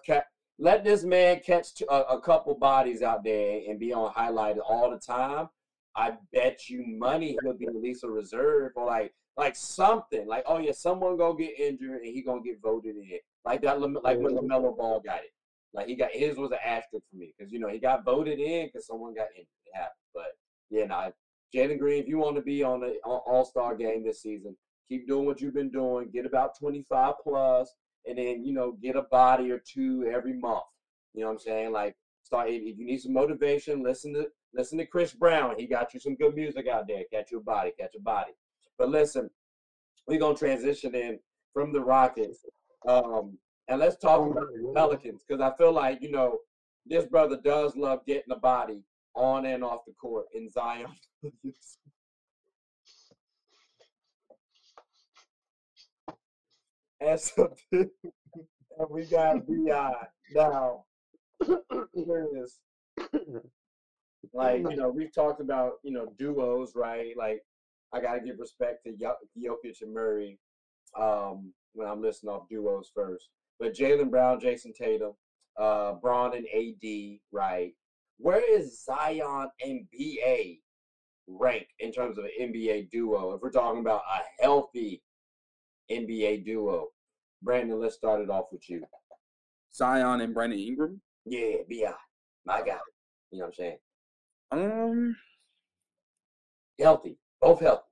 let this man catch a couple bodies out there and be on highlighted all the time. I bet you money he'll be at least a reserve or like something. Like, oh yeah, someone gonna get injured and he gonna get voted in. Like that, like when LaMelo Ball got it. Like he got his was an asterisk for me because he got voted in because someone got injured. It happened, but yeah, nah. Jalen Green, if you want to be on the All-Star game this season, keep doing what you've been doing. Get about 25 plus, and then get a body or two every month. You know what I'm saying? Like, start if you need some motivation, listen to Chris Brown. He got you some good music out there. Catch your body, catch your body. But listen, we're gonna transition in from the Rockets, and let's talk about the Pelicans because I feel like this brother does love getting a body on and off the court in Zion. And so and we got BI now. Serious. Like, we've talked about, duos, right? Like, I got to give respect to Jokic and Murray when I'm listing off duos first. But Jaylen Brown, Jason Tatum, Braun and AD, right? Where is Zion and BA rank in terms of an NBA duo? If we're talking about a healthy NBA duo. Brandon, let's start it off with you. Zion and Brandon Ingram? Yeah, BI. My guy. You know what I'm saying? Healthy. Both healthy.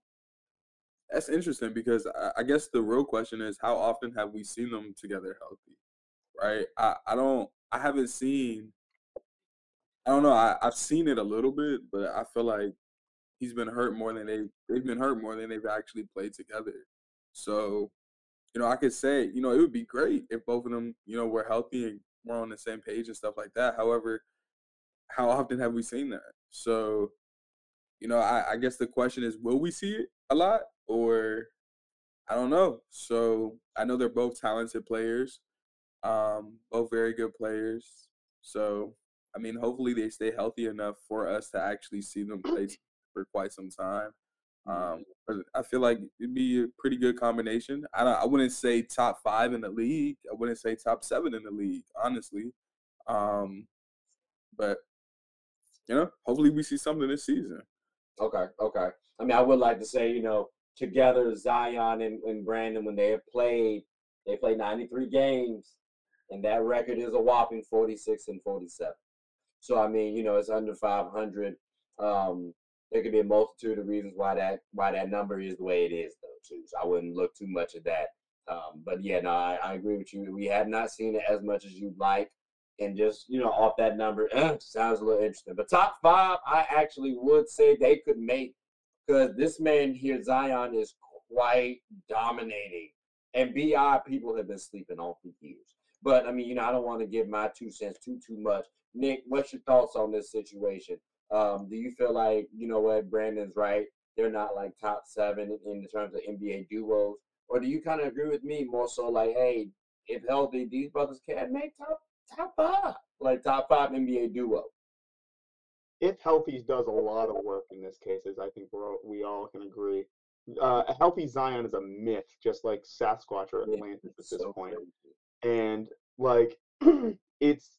That's interesting because I guess the real question is how often have we seen them together healthy, right? I haven't seen. I don't know. I've seen it a little bit, but I feel like he's been hurt more than they've been hurt more than they've actually played together. So, I could say, it would be great if both of them, were healthy and were on the same page and stuff like that. However, how often have we seen that? So, I guess the question is, will we see it a lot or I don't know. So I know they're both talented players, both very good players. So, I mean, hopefully they stay healthy enough for us to actually see them play for quite some time. But I feel like it'd be a pretty good combination. I wouldn't say top 5 in the league. I wouldn't say top 7 in the league, honestly. But hopefully we see something this season. Okay. I mean, I would like to say, together Zion and Brandon, when they played 93 games, and that record is a whopping 46-47. So I mean, it's under 500. There could be a multitude of reasons why that number is the way it is, though, too. So I wouldn't look too much at that. But yeah, no, I agree with you. We have not seen it as much as you'd like, and just off that number, sounds a little interesting. But top 5, I actually would say they could make because this man here, Zion, is quite dominating, and BI people have been sleeping on for years. But I mean, I don't want to give my 2 cents too much. Nick, what's your thoughts on this situation? Do you feel like what Brandon's right? They're not like top 7 in terms of NBA duos, or do you kind of agree with me more so like, hey, if healthy, these brothers can make top 5, like top 5 NBA duo? If healthy does a lot of work in this case, as I think we all can agree. A healthy Zion is a myth, just like Sasquatch or Atlantis at this point. Crazy. And like it's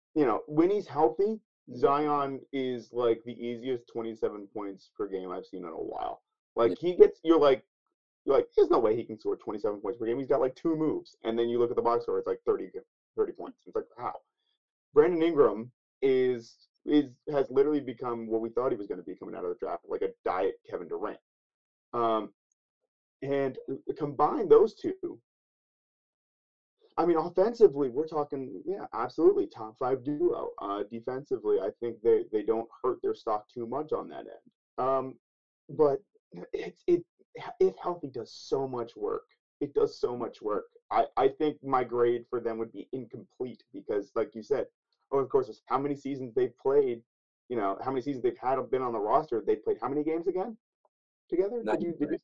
when he's healthy, Zion is like the easiest 27 points per game I've seen in a while. Like he gets you're like there's no way he can score 27 points per game. He's got like 2 moves, and then you look at the box score, it's like 30 points. It's like how? Brandon Ingram has literally become what we thought he was going to be coming out of the draft, like a diet Kevin Durant. And combine those two, I mean, offensively, we're talking, yeah, absolutely top 5 duo. Defensively, I think they don't hurt their stock too much on that end. But if healthy does so much work. It does so much work. I think my grade for them would be incomplete because, like you said, of course, how many seasons they've played, how many seasons they've been on the roster. They've played how many games again together? Did you say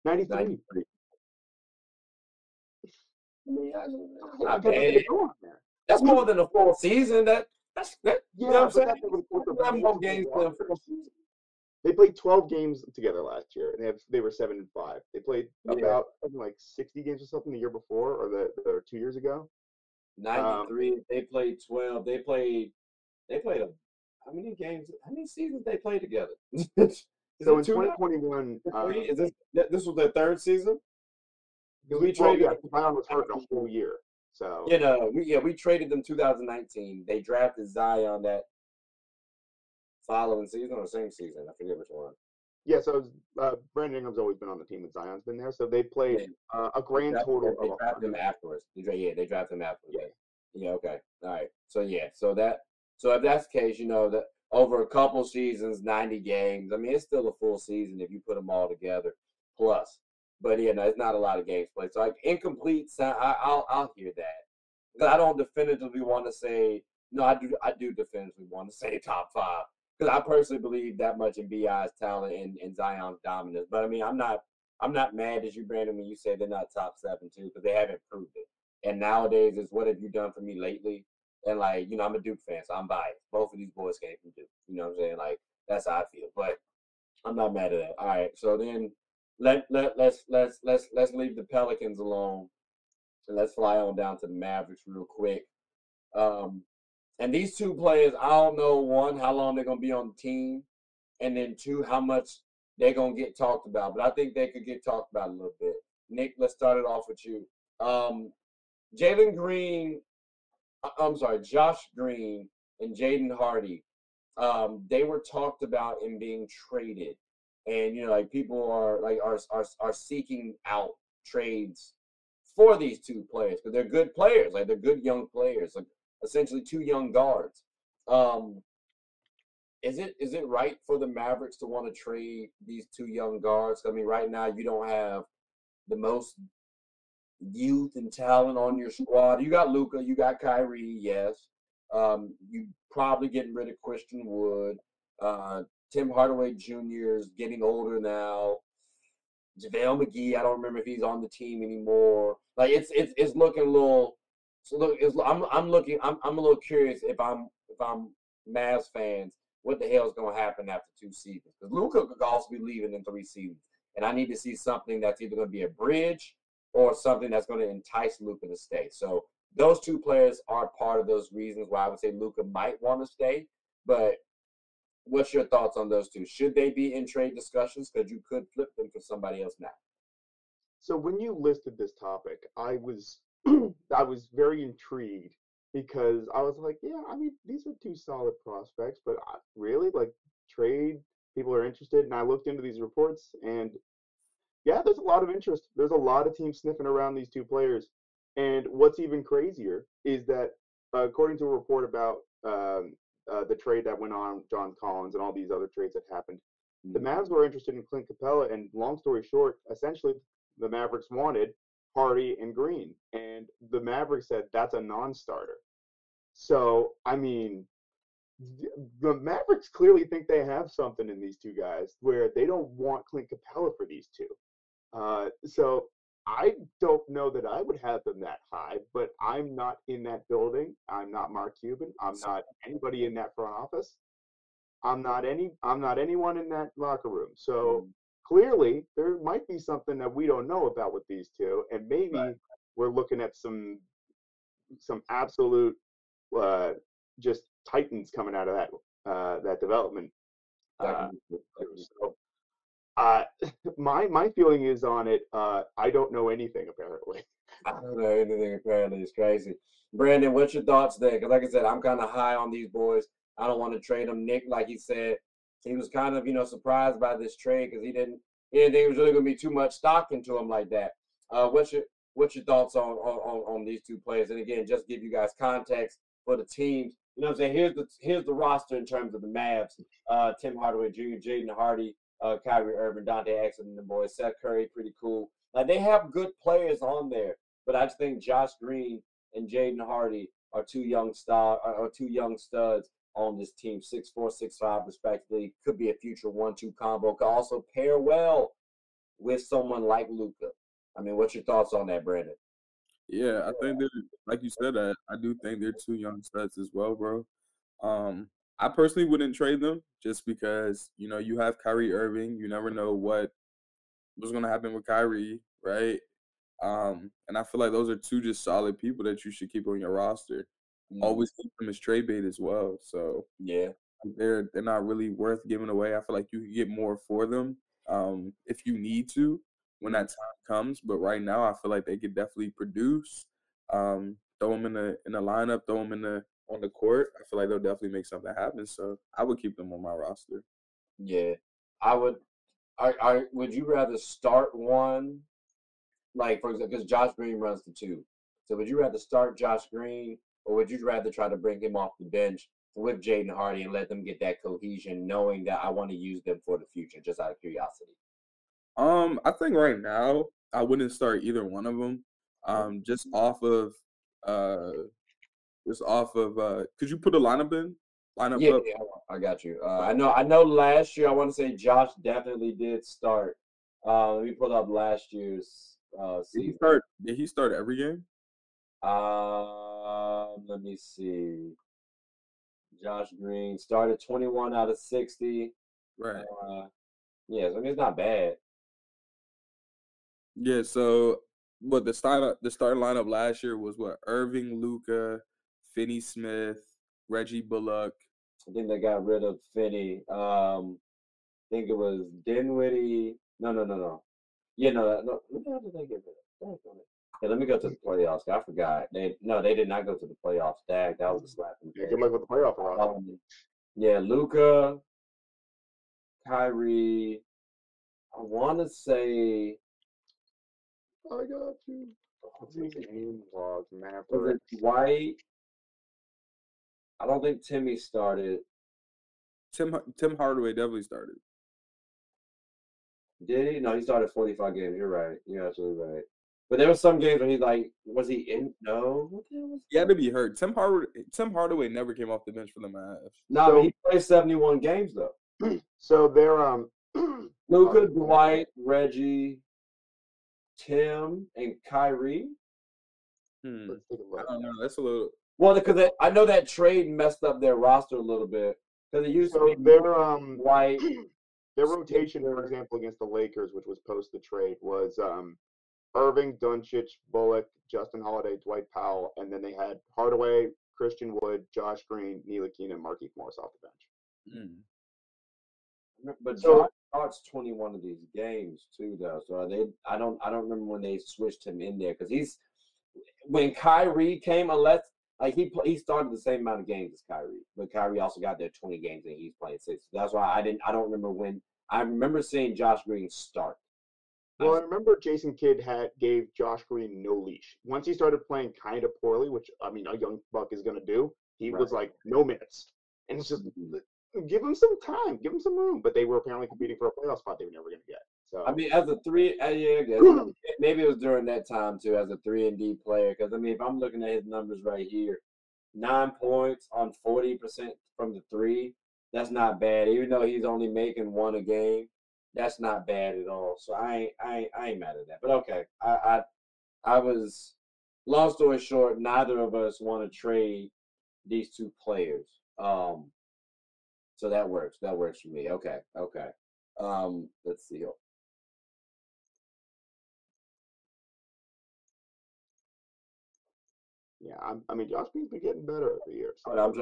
93? Not bad. That's more than a full season. That's yeah, you know what I'm saying? They played 12 games together last year, and they were 7-5. They played about like 60 games or something the year before, or 2 years ago. 93. They played 12. They played how many games? How many seasons they play together? Is So it in two now? 2021, Three? Is this was their third season? Because we well, traded yeah, them Zion was hurt a 2019. whole year. So You know, we traded them 2019. They drafted Zion that following season or same season. I forget which one. yeah, so Brandon Ingram's always been on the team when Zion's been there. So they played Yeah, a grand total of they drafted him 100. afterwards. They drafted him afterwards. Yeah, Yeah, okay. All right. So yeah, so if that's the case, that over a couple seasons, 90 games, I mean it's still a full season if you put them all together plus. But yeah, no, it's not a lot of games played. So like incomplete sound I'll hear that. Because I don't definitively want to say no, I do definitively want to say top five. Because I personally believe that much in BI's talent and Zion's dominance. But I mean I'm not mad at you, Brandon, when you say they're not top seven too, because they haven't proved it. And nowadays is what have you done for me lately? And like, I'm a Duke fan, so I'm biased. Both of these boys came from Duke. You know what I'm saying? Like that's how I feel. But I'm not mad at that. All right. So then let's leave the Pelicans alone and let's fly on down to the Mavericks real quick. Um and these two players, I don't know one, how long they're gonna be on the team, and then two, how much they're gonna get talked about. But I think they could get talked about a little bit. Nick, let's start it off with you. Um, Jalen Green, I'm sorry, Josh Green and Jaden Hardy. They were talked about in being traded, and like people are seeking out trades for these two players because they're good players, like they're good young players, like essentially two young guards. Um, is it right for the Mavericks to want to trade these two young guards? I mean, right now you don't have the most youth and talent on your squad. You got Luka, you got Kyrie, yes. You probably getting rid of Christian Wood. Tim Hardaway Jr. is getting older now. JaVale McGee, I don't remember if he's on the team anymore. Like it's looking a little. So look, I'm a little curious if I'm Mavs fans, what the hell is going to happen after 2 seasons? Because Luka could also be leaving in 3 seasons, and I need to see something that's either going to be a bridge or something that's going to entice Luka to stay. So those two players are part of those reasons why I would say Luka might want to stay. But what's your thoughts on those two? Should they be in trade discussions? Because you could flip them for somebody else now. so when you listed this topic, I was I was very intrigued because I was like, yeah, I mean, these are two solid prospects, but really, like, trade people are interested. And I looked into these reports, and yeah, there's a lot of interest. There's a lot of teams sniffing around these two players. And what's even crazier is that, according to a report about the trade that went on, John Collins, and all these other trades that happened, the Mavs were interested in Clint Capella. And long story short, essentially, the Mavericks wanted Hardy and Green. And the Mavericks said that's a non starter. So, I mean, the Mavericks clearly think they have something in these two guys where they don't want Clint Capella for these two. So I don't know that I would have them that high, but I'm not in that building. I'm not Mark Cuban. I'm not anybody in that front office. I'm not anyone in that locker room. So clearly there might be something that we don't know about with these two, and maybe we're looking at some absolute uh, just titans coming out of that development. So uh, my feeling is on it. I don't know anything apparently. I don't know anything apparently. It's crazy. Brandon, what's your thoughts there? Because like I said, I'm kind of high on these boys. I don't want to trade them. Nick, like he said, he was kind of surprised by this trade because he didn't think it was really going to be too much stock into him like that. What's your thoughts on these two players? And again, just give you guys context for the teams. You know what I'm saying? Here's the roster in terms of the Mavs. Tim Hardaway Jr., Jaden Hardy, Kyrie Irving, Dante Exum, and the boys. Seth Curry, pretty cool. Like they have good players on there, but I just think Josh Green and Jaden Hardy are two young studs on this team, 6'4", 6'5", respectively. Could be a future 1-2 combo. Could also pair well with someone like Luka. I mean, what's your thoughts on that, Brandon? Yeah, I think they're like you said. I do think they're two young studs as well, bro. I personally wouldn't trade them just because you have Kyrie Irving. You never know what's gonna happen with Kyrie, right? And I feel like those are two just solid people that you should keep on your roster. Always keep them as trade bait as well. So Yeah. they're not really worth giving away. I feel like you can get more for them if you need to when that time comes. But right now, I feel like they could definitely produce. Throw them in the lineup, throw them on the court. I feel like they'll definitely make something happen. So I would keep them on my roster. Yeah, I would. Would you rather start one, like for example, because Josh Green runs the two. So would you rather start Josh Green, or would you rather try to bring him off the bench with Jaden Hardy and let them get that cohesion, knowing that I want to use them for the future, just out of curiosity? I think right now I wouldn't start either one of them. Just off of uh, could you put a lineup in? Lineup Yeah, up. yeah, I got you. I know. Last year, I want to say Josh definitely did start. Let me pull up last year's season. Did he start every game? Let me see. Josh Green started 21 out of 60. Right. Yeah, so I mean it's not bad. Yeah. So, what the starting lineup last year was what? Irving, Luca, Finney Smith, Reggie Bullock. I think they got rid of Finney. I think it was Dinwiddie. No. Yeah, no. What the hell did they get rid of? Yeah, let me go to the playoffs. I forgot. They did not go to the playoffs. That was a slap in the Yeah, face. good luck with the playoff roster. Yeah, Luca, Kyrie. I want to say I got you. Game logs, was Mavericks. it White? I don't think Timmy started. Tim Hardaway definitely started. Did he? No, he started 45 games. You're right. You're absolutely right. But there was some games when he's like, was he in? No. What the hell was He had to be hurt. Tim Hardaway never came off the bench for the Mavs. No, but he played 71 games though. So they're Luka, Dwight, Reggie, Tim, and Kyrie. let's take a I look. don't know. That's a little. Well, because I know that trade messed up their roster a little bit because it used So to be their White. their rotation, for example, against the Lakers, which was post the trade, was Irving, Doncic, Bullock, Justin Holiday, Dwight Powell, and then they had Hardaway, Christian Wood, Josh Green, Ntilikina, and Markieff Morris off the bench. But So- Josh starts 21 of these games too, though. So I don't remember when they switched him in there because when Kyrie came, unless like he started the same amount of games as Kyrie, but Kyrie also got there 20 games and he's playing 6. That's why I don't remember when. I remember seeing Josh Green start. Well, I remember Jason Kidd gave Josh Green no leash. Once he started playing kind of poorly, which I mean a young buck is going to do, he was like no minutes, and it's just give him some time, give him some room. But they were apparently competing for a playoff spot they were never going to get. So I mean, as a three, yeah, I guess maybe it was during that time too, as a 3-and-D player. Because I mean, if I'm looking at his numbers right here, 9 points on 40% from the three, that's not bad. Even though he's only making one a game, that's not bad at all. So I ain't mad at that. But okay, I was. Long story short, neither of us want to trade these two players. So that works. That works for me. Okay. Let's see. yeah, I mean Josh Green's been getting better every year. So. I'm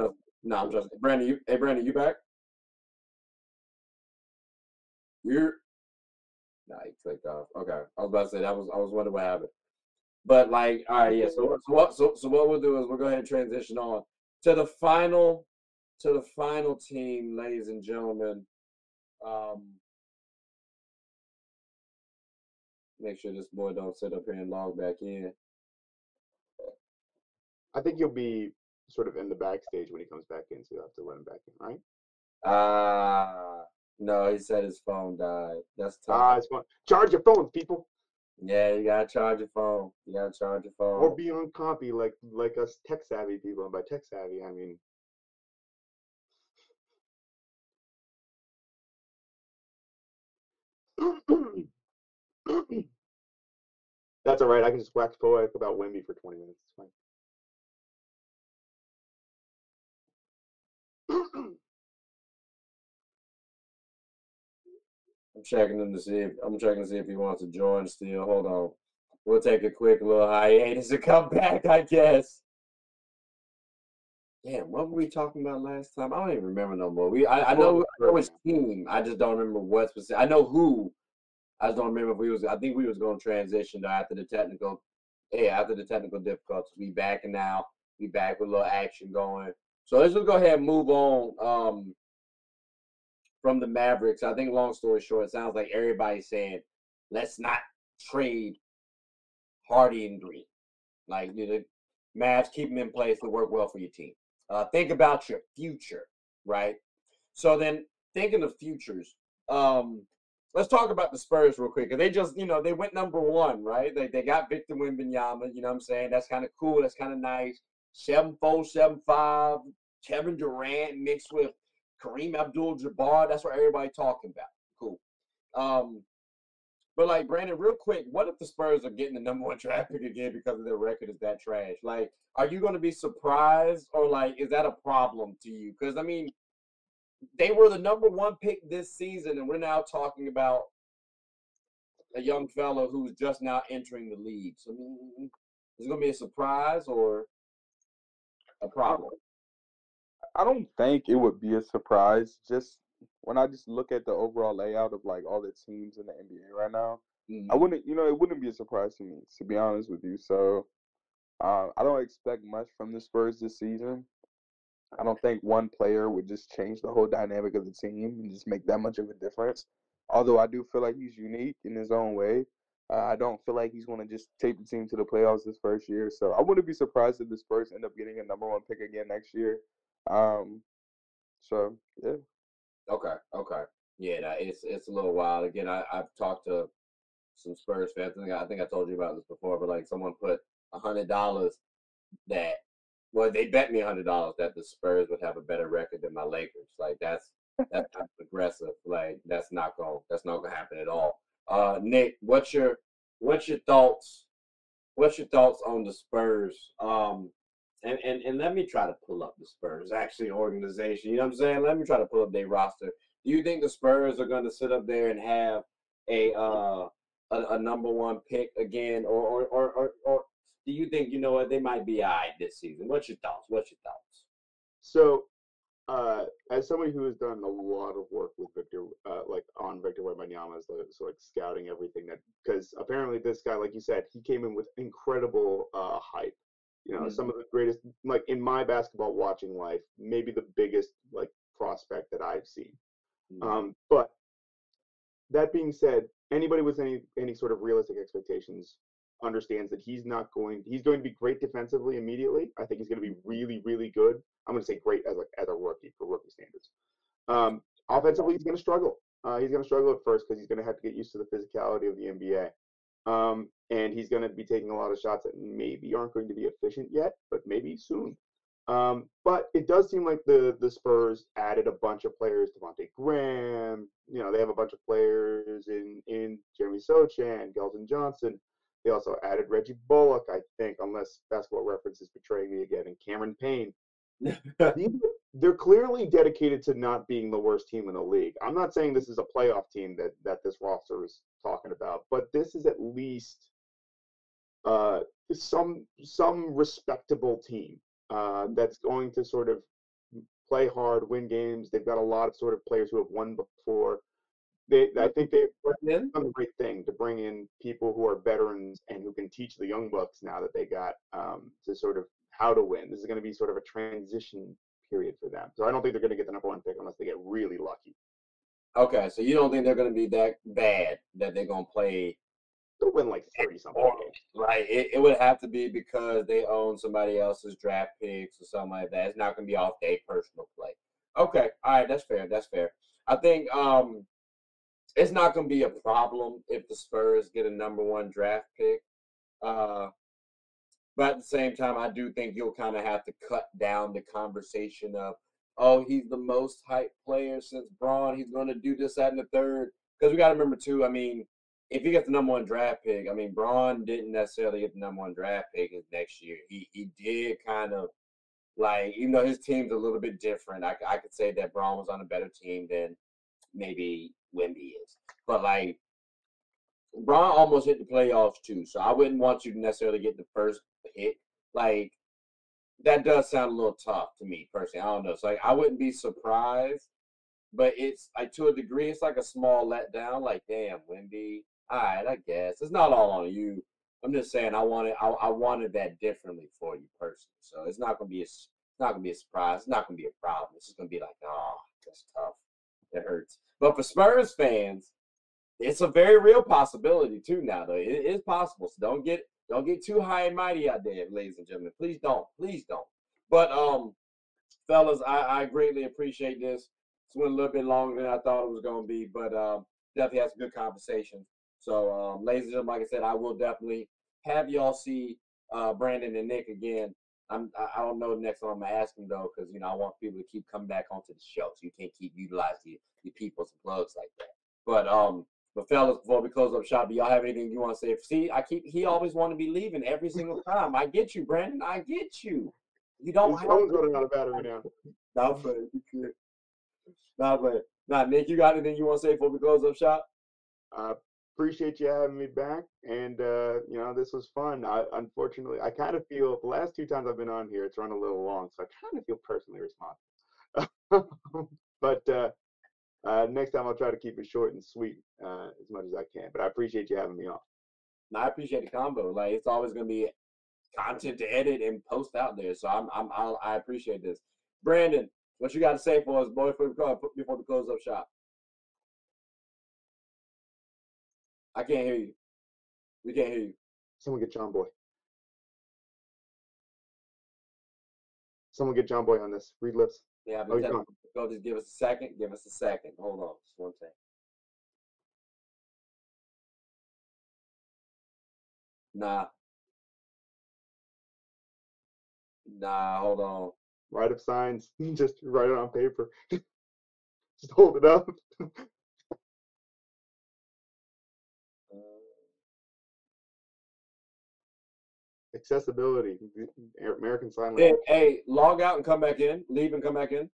just Brandon. Brandon, you back? You're. Nah, he clicked off. Okay, I was about to say I was wondering what happened. But like, all right, yeah. So what we'll do is we'll go ahead and transition on to the final team, ladies and gentlemen. Make sure this boy don't sit up here and log back in. I think he'll be sort of in the backstage when he comes back in, so you'll have to let him back in, right? No, he said his phone died. That's tough. It's fun. Charge your phones, people. Yeah, you gotta charge your phone. Or be on copy like us tech savvy people. And by tech savvy, I mean that's all right. I can just wax poetic about Wemby for 20 minutes. It's fine. I'm checking to see if he wants to join still. Hold on. We'll take a quick little hiatus and come back, I guess. Damn, what were we talking about last time? I don't even remember no more. Well, I know his team. I just don't remember what specific. I know who. I just don't remember if we was. I think we was going to transition to after the technical. Yeah, after the technical difficulties, we back and now we back with a little action going. So let's just go ahead and move on from the Mavericks. I think, long story short, it sounds like everybody's saying, let's not trade Hardy and Green. Like, the Mavs, keep them in place to work well for your team. Think about your future, right? So then, thinking of futures, let's talk about the Spurs real quick. They just, they went number one, right? They got Victor Wembanyama. You know what I'm saying? That's kind of cool. That's kind of nice. 7'4", 7'5", Kevin Durant mixed with Kareem Abdul-Jabbar. That's what everybody talking about. Cool. But like, Brandon, real quick, what if the Spurs are getting the number one draft pick again because of their record is that trash? Like, are you going to be surprised, or like, is that a problem to you? Because I mean, they were the number one pick this season, and we're now talking about a young fellow who's just now entering the league. So, I mean, is it going to be a surprise or a I, problem? I don't think it would be a surprise. Just when I just look at the overall layout of like all the teams in the NBA right now, I Mm-hmm. wouldn't, it wouldn't be a surprise to me, to be honest with you. So I don't expect much from the Spurs this season. I don't think one player would just change the whole dynamic of the team and just make that much of a difference. Although I do feel like he's unique in his own way. I don't feel like he's going to just take the team to the playoffs this first year. So I wouldn't be surprised if the Spurs end up getting a number one pick again next year. Um, so yeah. Okay, okay. Yeah, it's a little wild. Again, I've talked to some Spurs fans. I think I told you about this before, but like, someone put $100 that, well, they bet me $100 that the Spurs would have a better record than my Lakers. Like, that's kind of aggressive. Like, that's not gonna happen at all. Nick, what's your thoughts? What's your thoughts on the Spurs? And let me try to pull up the Spurs actually organization. You know what I'm saying? Let me try to pull up their roster. Do you think the Spurs are going to sit up there and have a a number one pick again, or do you think, you know what, they might be all right this season? What's your thoughts? What's your thoughts? So, as somebody who has done a lot of work with Victor, like on Victor Wembanyama, so like scouting everything that, because apparently this guy, like you said, he came in with incredible hype. You know, some Mm-hmm. of the greatest, like in my basketball watching life, maybe the biggest like prospect that I've seen. But that being said, anybody with any sort of realistic expectations understands that he's going to be great defensively immediately. I think he's going to be really really good. I'm going to say great as a rookie for rookie standards. Offensively, he's going to struggle. He's going to struggle at first because he's going to have to get used to the physicality of the NBA. And he's going to be taking a lot of shots that maybe aren't going to be efficient yet, but maybe soon. But it does seem like the Spurs added a bunch of players. Devontae Graham, they have a bunch of players in Jeremy Sochan, Gelton Johnson. They also added Reggie Bullock, I think, unless Basketball Reference is betraying me again, and Cameron Payne. They're clearly dedicated to not being the worst team in the league. I'm not saying this is a playoff team that this roster is talking about, but this is at least uh, some respectable team that's going to sort of play hard, win games. They've got a lot of sort of players who have won before. I think they've Then? done the right thing to bring in people who are veterans and who can teach the young bucks now that they got to sort of how to win. This is going to be sort of a transition period for them. So I don't think they're going to get the number one pick unless they get really lucky. Okay, so you don't think they're going to be that bad that they're going to play? They'll win like 30 something Or games. like, it would have to be because they own somebody else's draft picks or something like that. It's not going to be off their personal play. Okay, all right, that's fair. That's fair. I think it's not going to be a problem if the Spurs get a number one draft pick. Uh, but at the same time, I do think you'll kind of have to cut down the conversation of, oh, he's the most hyped player since Braun. He's going to do this, that, and the third. Because we got to remember, too, I mean, if he gets the number one draft pick, I mean, Braun didn't necessarily get the number one draft pick his next year. He did kind of, like, even though his team's a little bit different, I could say that Braun was on a better team than maybe Wemby is. But, like, Braun almost hit the playoffs, too. So I wouldn't want you to necessarily get the first pick. Like, That does sound a little tough to me personally. I don't know. So like, I wouldn't be surprised, but it's like to a degree, it's like a small letdown. Like, damn, Wemby. All right, I guess it's not all on you. I'm just saying I wanted that differently for you personally. So it's not gonna be it's not gonna be a surprise. It's not gonna be a problem. It's just gonna be like, oh, that's tough. That hurts. But for Spurs fans, it's a very real possibility too. Now though, it is possible. So don't get too high and mighty out there, ladies and gentlemen. Please don't. Please don't. But fellas, I greatly appreciate this. It's went a little bit longer than I thought it was going to be, but definitely had some good conversation. So, ladies and gentlemen, like I said, I will definitely have y'all see Brandon and Nick again. I don't know the next time I'm gonna ask them though, because I want people to keep coming back onto the show, so you can't keep utilizing your people's plugs like that. But fellas, before we close up shop, do y'all have anything you want to say? See, he always want to be leaving every single time. I get you, Brandon. I get you. You don't His have phone's to. running out of battery now. Not funny. Not funny. Now, Nick, you got anything you want to say before we close up shop? Appreciate you having me back, and this was fun. Unfortunately, I kind of feel the last two times I've been on here, it's run a little long, so I kind of feel personally responsible. But next time I'll try to keep it short and sweet as much as I can. But I appreciate you having me on. No, I appreciate the combo. Like it's always gonna be content to edit and post out there. So I appreciate this. Brandon, what you got to say for us, boy, before we close up shop? I can't hear you. We can't hear you. Someone get John Boy. Someone get John Boy on this. Read lips. Yeah, but go just give us a second. Give us a second. Hold on, just one second. Nah, hold on. Write up signs. Just write it on paper. Just hold it up. Accessibility. American Sign Language. Hey, log out and come back in. Leave and come back in.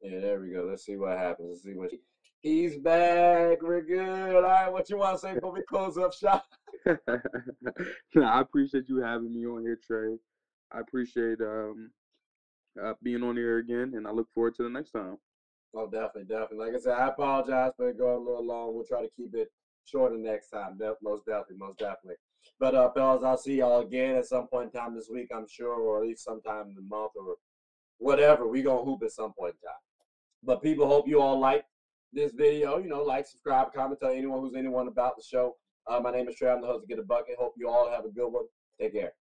Yeah, there we go. Let's see what happens. Let's see what he's back. We're good. All right, what you want to say before we close up shop? I appreciate you having me on here, Trey. I appreciate being on here again, and I look forward to the next time. Oh, definitely. Like I said, I apologize for it going a little long. We'll try to keep it shorter next time. Most definitely. But fellas, I'll see y'all again at some point in time this week, I'm sure, or at least sometime in the month or whatever. We gonna hoop at some point in time. But people, hope you all like this video. Like, subscribe, comment, tell anyone about the show. My name is Trey. I'm the host of Get a Bucket. Hope you all have a good one. Take care.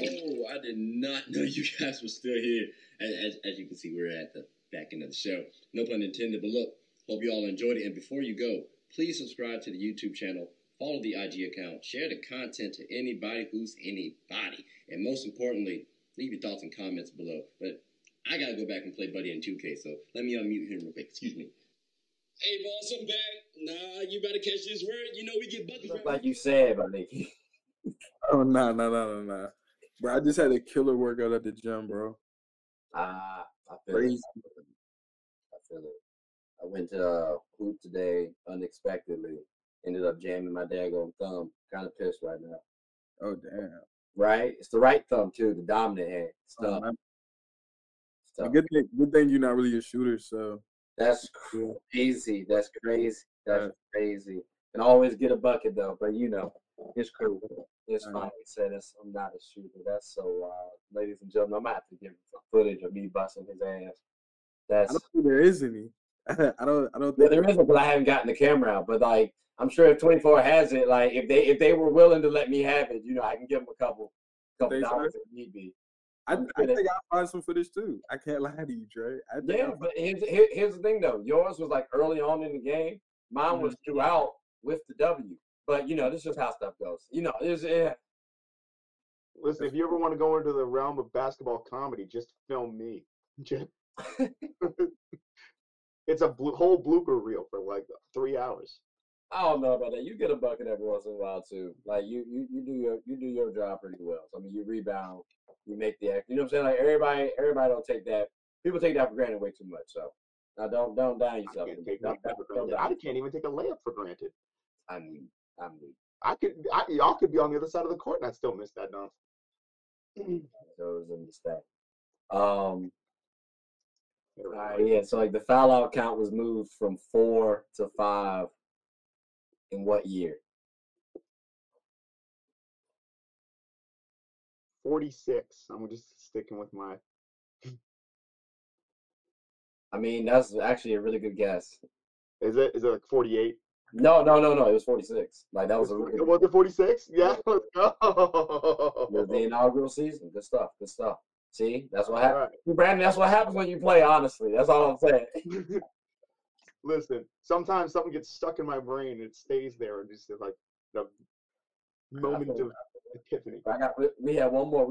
Oh, I did not know you guys were still here. As you can see, we're at the back end of the show. No pun intended, but look, hope you all enjoyed it. And before you go, please subscribe to the YouTube channel, follow the IG account, share the content to anybody who's anybody. And most importantly, leave your thoughts and comments below. But I got to go back and play Buddy in 2K, so let me unmute him real quick. Excuse me. Hey, boss, I'm back. Nah, you better catch this word. We get buckets. Look like you said, my nigga. Oh, nah. Bro, I just had a killer workout at the gym, bro. I feel it. I feel it. I went to hoop today unexpectedly. Ended up jamming my daggone thumb. Kind of pissed right now. Oh, damn. Right? It's the right thumb, too. The dominant hand. It's tough. Good thing you're not really a shooter, so. That's crazy. That's crazy. And always get a bucket, though. But, it's cool. It's fine. He said I'm not a shooter. That's so wild. Ladies and gentlemen, I'm going to have to give some footage of me busting his ass. I don't think there is any. I don't think there isn't, but I haven't gotten the camera out. But like, I'm sure if 24 has it, like if they were willing to let me have it, I can give them a couple dollars if need be. I think I'll find some footage too. I can't lie to you, Trey. But here's the thing though. Yours was like early on in the game. Mine was throughout with the W. But this is just how stuff goes. Listen, if you ever want to go into the realm of basketball comedy, just film me. It's a whole blooper reel for like 3 hours. I don't know about that. You get a bucket every once in a while too. Like you do your job pretty well. So, I mean, you rebound, you make the act. You know what I'm saying? Like everybody don't take that. People take that for granted way too much. So now don't down I yourself. can't take Don't, nothing for don't granted. down I yourself. can't even take a layup for granted. I'm weak. I'm weak. Y'all could be on the other side of the court and I still miss that dunk. So it was a mistake. All right, yeah. So like the foul out count was moved from 4 to 5 in what year? 46. I'm just sticking with my. I mean, that's actually a really good guess. Is it like 48? No. It was 46. Like that was a really good. Was it 46? Yeah, let's It was the go. inaugural season. Good stuff. Good stuff. See, that's what All happens. right. Brandon, that's what happens when you play, honestly. That's all I'm saying. Listen, sometimes something gets stuck in my brain and it stays there and just like the moment of epiphany. We had one more.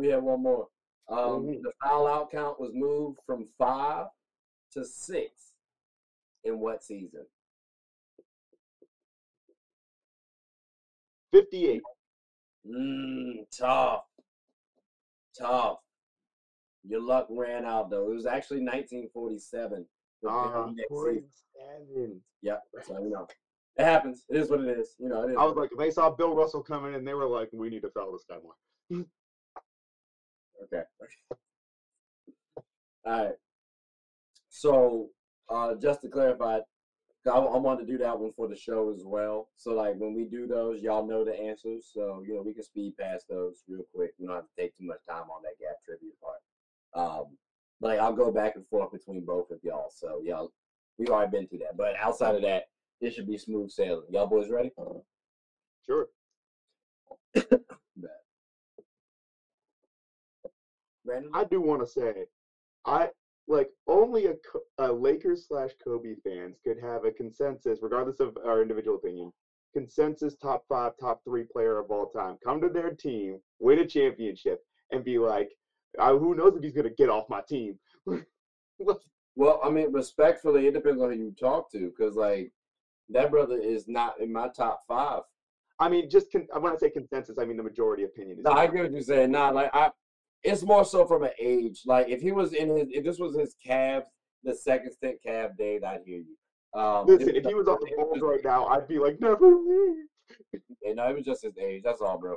Mhm. The foul out count was moved from 5 to 6 in what season? 58. Tough. Your luck ran out though. It was actually 1947. The very next season. 47. Yep. So it happens. It is what it is. It is. I was like, if they saw Bill Russell coming in, they were like, we need to foul this guy more. Okay. All right. So, just to clarify, I want to do that one for the show as well. So, like, when we do those, y'all know the answers. So, we can speed past those real quick. We don't have to take too much time on that gap trivia part. But like, I'll go back and forth between both of y'all. So, y'all, we've already been through that. But outside of that, this should be smooth sailing. Y'all boys ready? Sure. Brandon? I do want to say, only a Lakers / Kobe fans could have a consensus, regardless of our individual opinion, consensus top 5, top 3 player of all time. Come to their team, win a championship, and be like, who knows if he's gonna get off my team? Well, I mean, respectfully, it depends on who you talk to, because like that brother is not in my top 5. I mean, when I say consensus, I mean the majority opinion is. No, I get what you're saying. Nah, like it's more so from an age. Like if if this was his Cavs, the second stint Cav days, I'd hear you. Listen, if he was on the Bulls right now, I'd be like, never leave. No, it was just his age. That's all, bro.